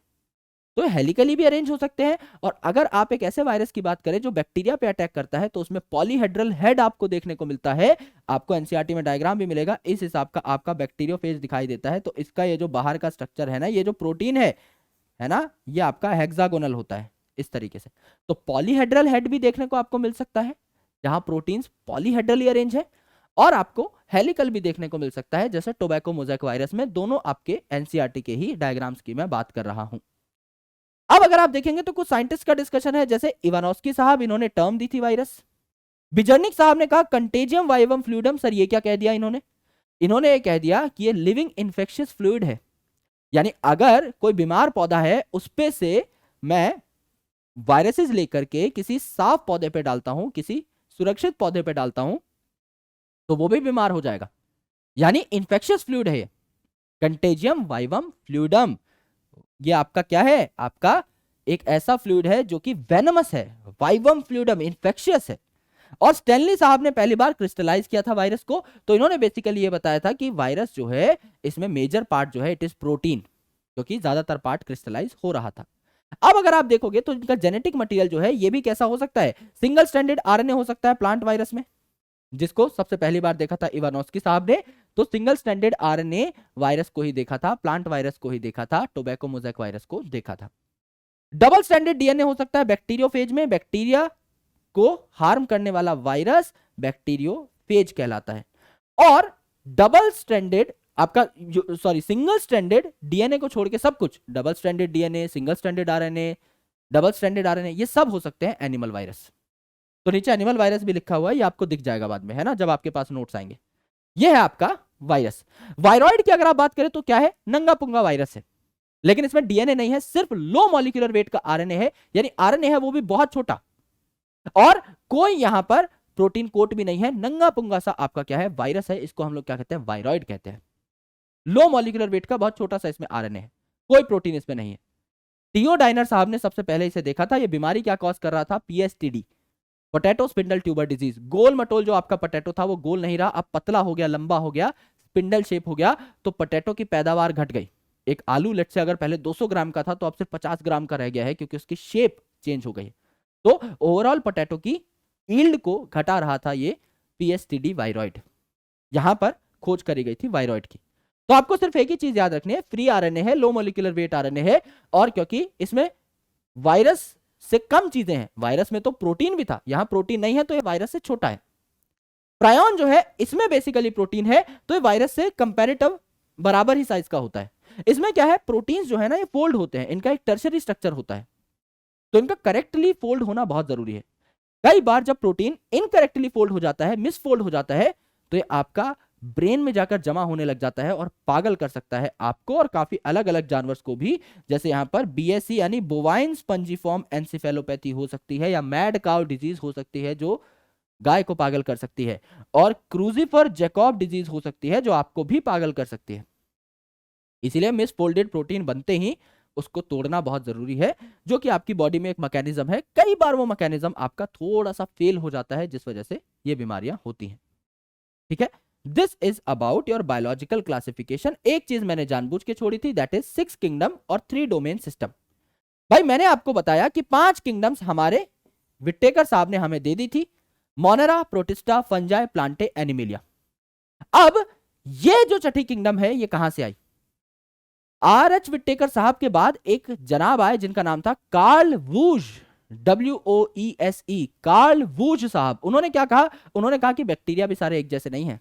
तो हेलिकली भी अरेंज हो सकते हैं। और अगर आप एक ऐसे वायरस की बात करें जो बैक्टीरिया पे अटैक करता है तो उसमें पॉलीहेड्रल हेड आपको देखने को मिलता है। आपको एनसीईआरटी में डायग्राम भी मिलेगा, इस हिसाब का आपका बैक्टीरियोफेज दिखाई देता है। तो इसका ये जो बाहर का स्ट्रक्चर है ना, ये जो प्रोटीन है है ना, ये आपका हेक्सागोनल होता है इस तरीके से। तो पॉलीहेड्रल हेड भी देखने को आपको मिल सकता है जहां प्रोटीन्स पॉलीहेड्रली अरेंज है, और आपको हेलिकल भी देखने को मिल सकता है जैसे टोबैको मोज़ेक वायरस में। दोनों आपके एनसीईआरटी के ही डायग्राम्स की मैं बात कर रहा हूं। अब अगर आप देखेंगे तो कुछ साइंटिस्ट का डिस्कशन है, जैसे इवानोस्की साहब, इन्होंने टर्म दी थी वायरस। बिजर्निक साहब ने कहा कंटेजियम वाइवम फ्लूइडम। सर ये क्या कह दिया इन्होंने ये कह दिया कि ये लिविंग इन्फेक्शियस फ्लूइड है, यानी अगर कोई बीमार पौधा है उस पे से मैं वायरसेस लेकर के किसी साफ पौधे पे डालता हूं, किसी सुरक्षित पौधे पे डालता हूं, तो वो भी बीमार हो जाएगा, यानी इन्फेक्शियस फ्लूइड है। कंटेजियम वाइवम फ्लूइडम ये आपका क्या है, आपका एक ऐसा फ्लूइड है जो कि वेनमस है। वाइवम फ्लूइडम इन्फेक्शियस है। और स्टैनली साहब ने पहली बार क्रिस्टलाइज किया था वायरस को, तो इन्होंने बेसिकली ये बताया था कि वायरस जो है इसमें मेजर पार्ट जो है इट इज प्रोटीन, क्योंकि ज्यादातर पार्ट क्रिस्टलाइज हो रहा था। अब अगर आप देखोगे तो इनका जेनेटिक मटेरियल जो है ये भी कैसा हो सकता है, सिंगल स्टैंडर्ड आरएनए हो सकता है प्लांट वायरस में, जिसको सबसे पहली बार देखा था इवानोस्की साहब ने। तो सिंगल स्टैंडर्ड आरएनए वायरस को ही देखा था, प्लांट वायरस को ही देखा था, टोबैको मोज़ेक वायरस को देखा था। डबल स्टैंडर्ड डीएनए हो सकता है बैक्टीरियोफेज में, बैक्टीरिया को हार्म करने वाला वायरस बैक्टीरियोफेज कहलाता है। और डबल स्ट्रैंडेड आपका सिंगल स्ट्रैंडेड डीएनए को छोड़ के सब कुछ, double stranded DNA, single stranded RNA, double stranded RNA, ये सब हो सकते हैं एनिमल वायरस। तो नीचे एनिमल वायरस भी लिखा हुआ है, ये आपको दिख जाएगा बाद में, है ना, जब आपके पास नोट्स आएंगे। ये है आपका वायरस। वायरॉइड की अगर आप बात करें तो क्या है, नंगा पुंगा वायरस है, लेकिन इसमें डीएनए नहीं है, सिर्फ लो मॉलिक्यूलर वेट का आरएनए है, यानी आरएनए है वो भी बहुत छोटा, और कोई यहां पर प्रोटीन कोट भी नहीं है, नंगा पुंगा सा आपका क्या है, वायरस है। इसको हम लोग क्या कहते हैं, वायरॉइड कहते हैं। लो मॉलिक्यूलर वेट का बहुत छोटा सा इसमें आरएनए है, कोई प्रोटीन इसमें नहीं है। टियोडाइनर साहब ने सबसे पहले इसे देखा था। ये बीमारी क्या कॉज कर रहा था, पीएसटीडी, पोटैटो स्पिंडल ट्यूबर डिजीज। गोल मटोल जो आपका पोटैटो था वो गोल नहीं रहा, अब पतला हो गया, लंबा हो गया, स्पिंडल शेप हो गया, तो पोटैटो की पैदावार घट गई। एक आलू लेट से अगर पहले 200 ग्राम का था तो अब सिर्फ 50 ग्राम का रह गया है, क्योंकि उसकी शेप चेंज हो गई। तो ओवरऑल पोटैटो की यील्ड को घटा रहा था ये पीएसटीडी वायरॉइड, यहां पर खोज करी गई थी वायरॉइड की। तो आपको सिर्फ एक ही चीज याद रखनी है, फ्री आरएनए है, लो मॉलिक्यूलर वेट आरएनए है, और क्योंकि इसमें वायरस से कम चीजें हैं, वायरस में तो प्रोटीन भी था, यहां प्रोटीन नहीं है तो ये वायरस से छोटा है। प्रायोन जो है इसमें बेसिकली प्रोटीन है, तो ये वायरस से कंपैरेटिव बराबर ही साइज का होता है। इसमें क्या है, प्रोटीन्स जो है ना ये फोल्ड होते हैं, इनका एक टर्शियरी स्ट्रक्चर होता है, तो इनका करेक्टली फोल्ड होना बहुत जरूरी है। कई बार जब प्रोटीन इनकरेक्टली फोल्ड हो जाता है, मिसफोल्ड हो जाता है, तो ये आपका ब्रेन में जाकर जमा होने लग जाता है और पागल कर सकता है आपको और काफी अलग अलग जानवर को भी। जैसे यहां पर बीएससी यानी बोवाइन स्पंजिफॉर्म एंसेफेलोपैथी हो सकती है, या मैड काउ डिजीज हो सकती है जो गाय को पागल कर सकती है, और क्रूजिफर जैकॉब डिजीज हो सकती है जो आपको भी पागल कर सकती है। इसीलिए मिसफोल्डेड प्रोटीन बनते ही उसको तोड़ना बहुत जरूरी है, जो कि आपकी बॉडी में एक मैकेनिज्म है। कई बार वो मैकेनिज्म आपका थोड़ा सा फेल हो जाता है, जिस वजह से ये बीमारियां होती हैं। ठीक है, this is about your biological classification. एक चीज मैंने जानबूझ के छोड़ी थी, दैट इज 6 किंगडम और 3 डोमेन सिस्टम। भाई मैंने आपको बताया कि 5 किंगडम्स हमारे विटेकर साहब ने हमें दे दी थी, Monera, protista, fungi, Plantae, Animalia. अब ये जो छठी किंगडम है ये कहां से आई, आर एच विटेकर साहब के बाद एक जनाब आए जिनका नाम था Carl Woese, WOESE, Carl Woese साहब। उन्होंने क्या कहा, उन्होंने कहा कि बैक्टीरिया भी सारे एक जैसे नहीं हैं।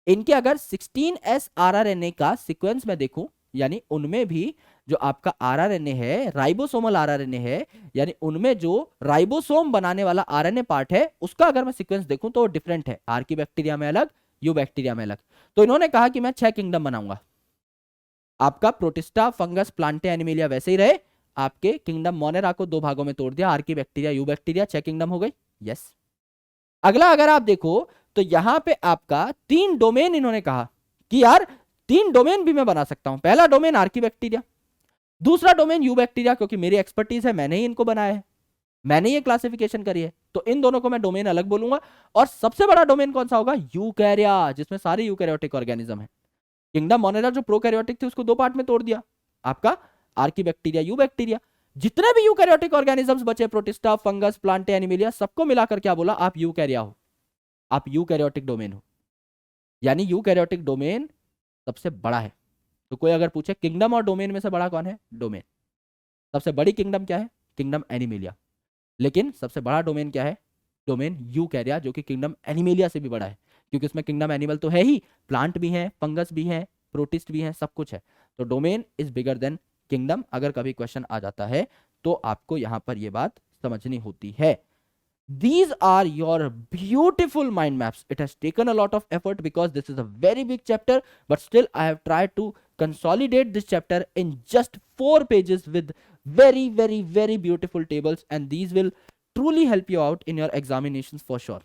इनके अगर 16S RRNA का सीक्वेंस में देखूं, यानी उनमें भी जो आपका आरआरएनए है राइबोसोमल आरआरएनए है, यानी उनमें जो राइबोसोम बनाने वाला आरएनए पार्ट है उसका अगर मैं सीक्वेंस देखूं तो डिफरेंट है, आर्की बैक्टीरिया में अलग, यू बैक्टीरिया में अलग। तो इन्होंने कहा कि मैं 6 किंगडम बनाऊंगा, आपका प्रोटिस्टा, फंगस, प्लांटे, एनिमिलिया वैसे ही रहे, आपके किंगडम मोनेरा को 2 भागों में तोड़ दिया, Archie bacteria, you bacteria, 6 kingdom हो गई। यस, अगला अगर आप देखो तो यहां पे आपका 3 डोमेन इन्होंने कहा कि यार 3 डोमेन भी मैं बना सकता हूं। पहला डोमेन आर्की बैक्टीरिया, दूसरा डोमेन यू बैक्टीरिया, क्योंकि मेरी एक्सपर्टीज है, मैंने ही इनको बनाया है, मैंने ये क्लासिफिकेशन करी है, तो इन दोनों को मैं डोमेन अलग बोलूंगा। और सबसे बड़ा डोमेन कौन सा होगा, यूकैरिया, जिसमें सारे यूकैरियोटिक ऑर्गेनिज्म है। किंगडम मोनेरा जो प्रोकैरियोटिक थे उसको 2 पार्ट में तोड़ दिया, आपका आर्की बैक्टीरिया, यू बैक्टीरिया। जितने भी यूकैरियोटिक ऑर्गेनिजम्स बचे, प्रोटिस्टा, फंगस, प्लांटे, एनिमिलिया, सबको मिलाकर क्या बोला, आप यूकैरिया हो, आप यूकैरियोटिक डोमेन हो, यानी यूकैरियोटिक डोमेन सबसे बड़ा है। तो कोई अगर पूछे किंगडम और डोमेन में से बड़ा कौन है, डोमेन। सबसे बड़ी किंगडम क्या है? Kingdom animalia. लेकिन सबसे बड़ा डोमेन क्या है? डोमेन यूकैरिया, जो कि किंगडम एनिमेलिया से भी बड़ा है, क्योंकि उसमें किंगडम एनिमल तो है ही, प्लांट भी है, फंगस भी है, प्रोटिस्ट भी है, सब कुछ है। तो domain is bigger than kingdom. अगर कभी क्वेश्चन आ जाता है तो आपको यहां पर यह बात समझनी होती है। These are your beautiful mind maps. It has taken a lot of effort because this is a very big chapter, but still I have tried to consolidate this chapter in just 4 pages with very, very, very beautiful tables, and these will truly help you out in your examinations for sure.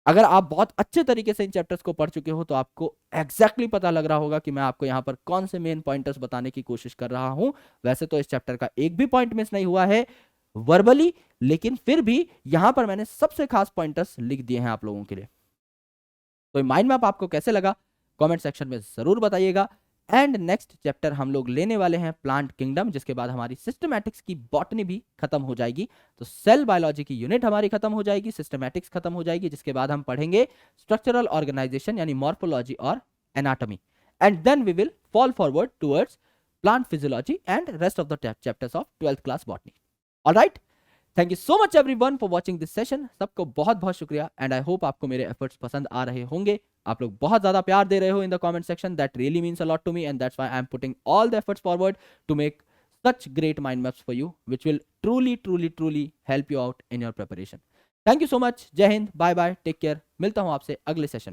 अगर आप बहुत अच्छे तरीके से इन chapters को पढ़ चुके हो तो आपको एग्जैक्टली पता लग रहा होगा कि मैं आपको यहाँ पर कौन से मेन पॉइंटर्स बताने की कोशिश कर रहा हूं। वैसे तो इस चैप्टर का एक भी पॉइंट मिस नहीं हुआ है वर्बली, लेकिन फिर भी यहां पर मैंने सबसे खास पॉइंटर्स लिख दिए हैं आप लोगों के लिए। तो माइंड मैप आपको कैसे लगा कमेंट सेक्शन में जरूर बताइएगा। एंड नेक्स्ट चैप्टर हम लोग लेने वाले हैं प्लांट किंगडम, जिसके बाद हमारी सिस्टमैटिक्स की बॉटनी भी खत्म हो जाएगी। तो सेल बायोलॉजी की यूनिट हमारी खत्म हो जाएगी, सिस्टमैटिक्स खत्म हो जाएगी, जिसके बाद हम पढ़ेंगे स्ट्रक्चरल ऑर्गेनाइजेशन यानी मॉर्फोलॉजी और anatomy, and then we will fall forward towards plant physiology and rest of the chapters of 12th class botany. Alright, thank you so much everyone for watching this session. सबको बहुत बहुत शुक्रिया, and I hope आपको मेरे efforts पसंद आ रहे होंगे। आप लोग बहुत ज्यादा प्यार दे रहे हो in the comment section, that really means a lot to me, and that's why I am putting all the efforts forward to make such great mind maps for you, which will truly help you out in your preparation. Thank you so much. जय हिंद, bye bye, take care. मिलता हूं आपसे अगले session में।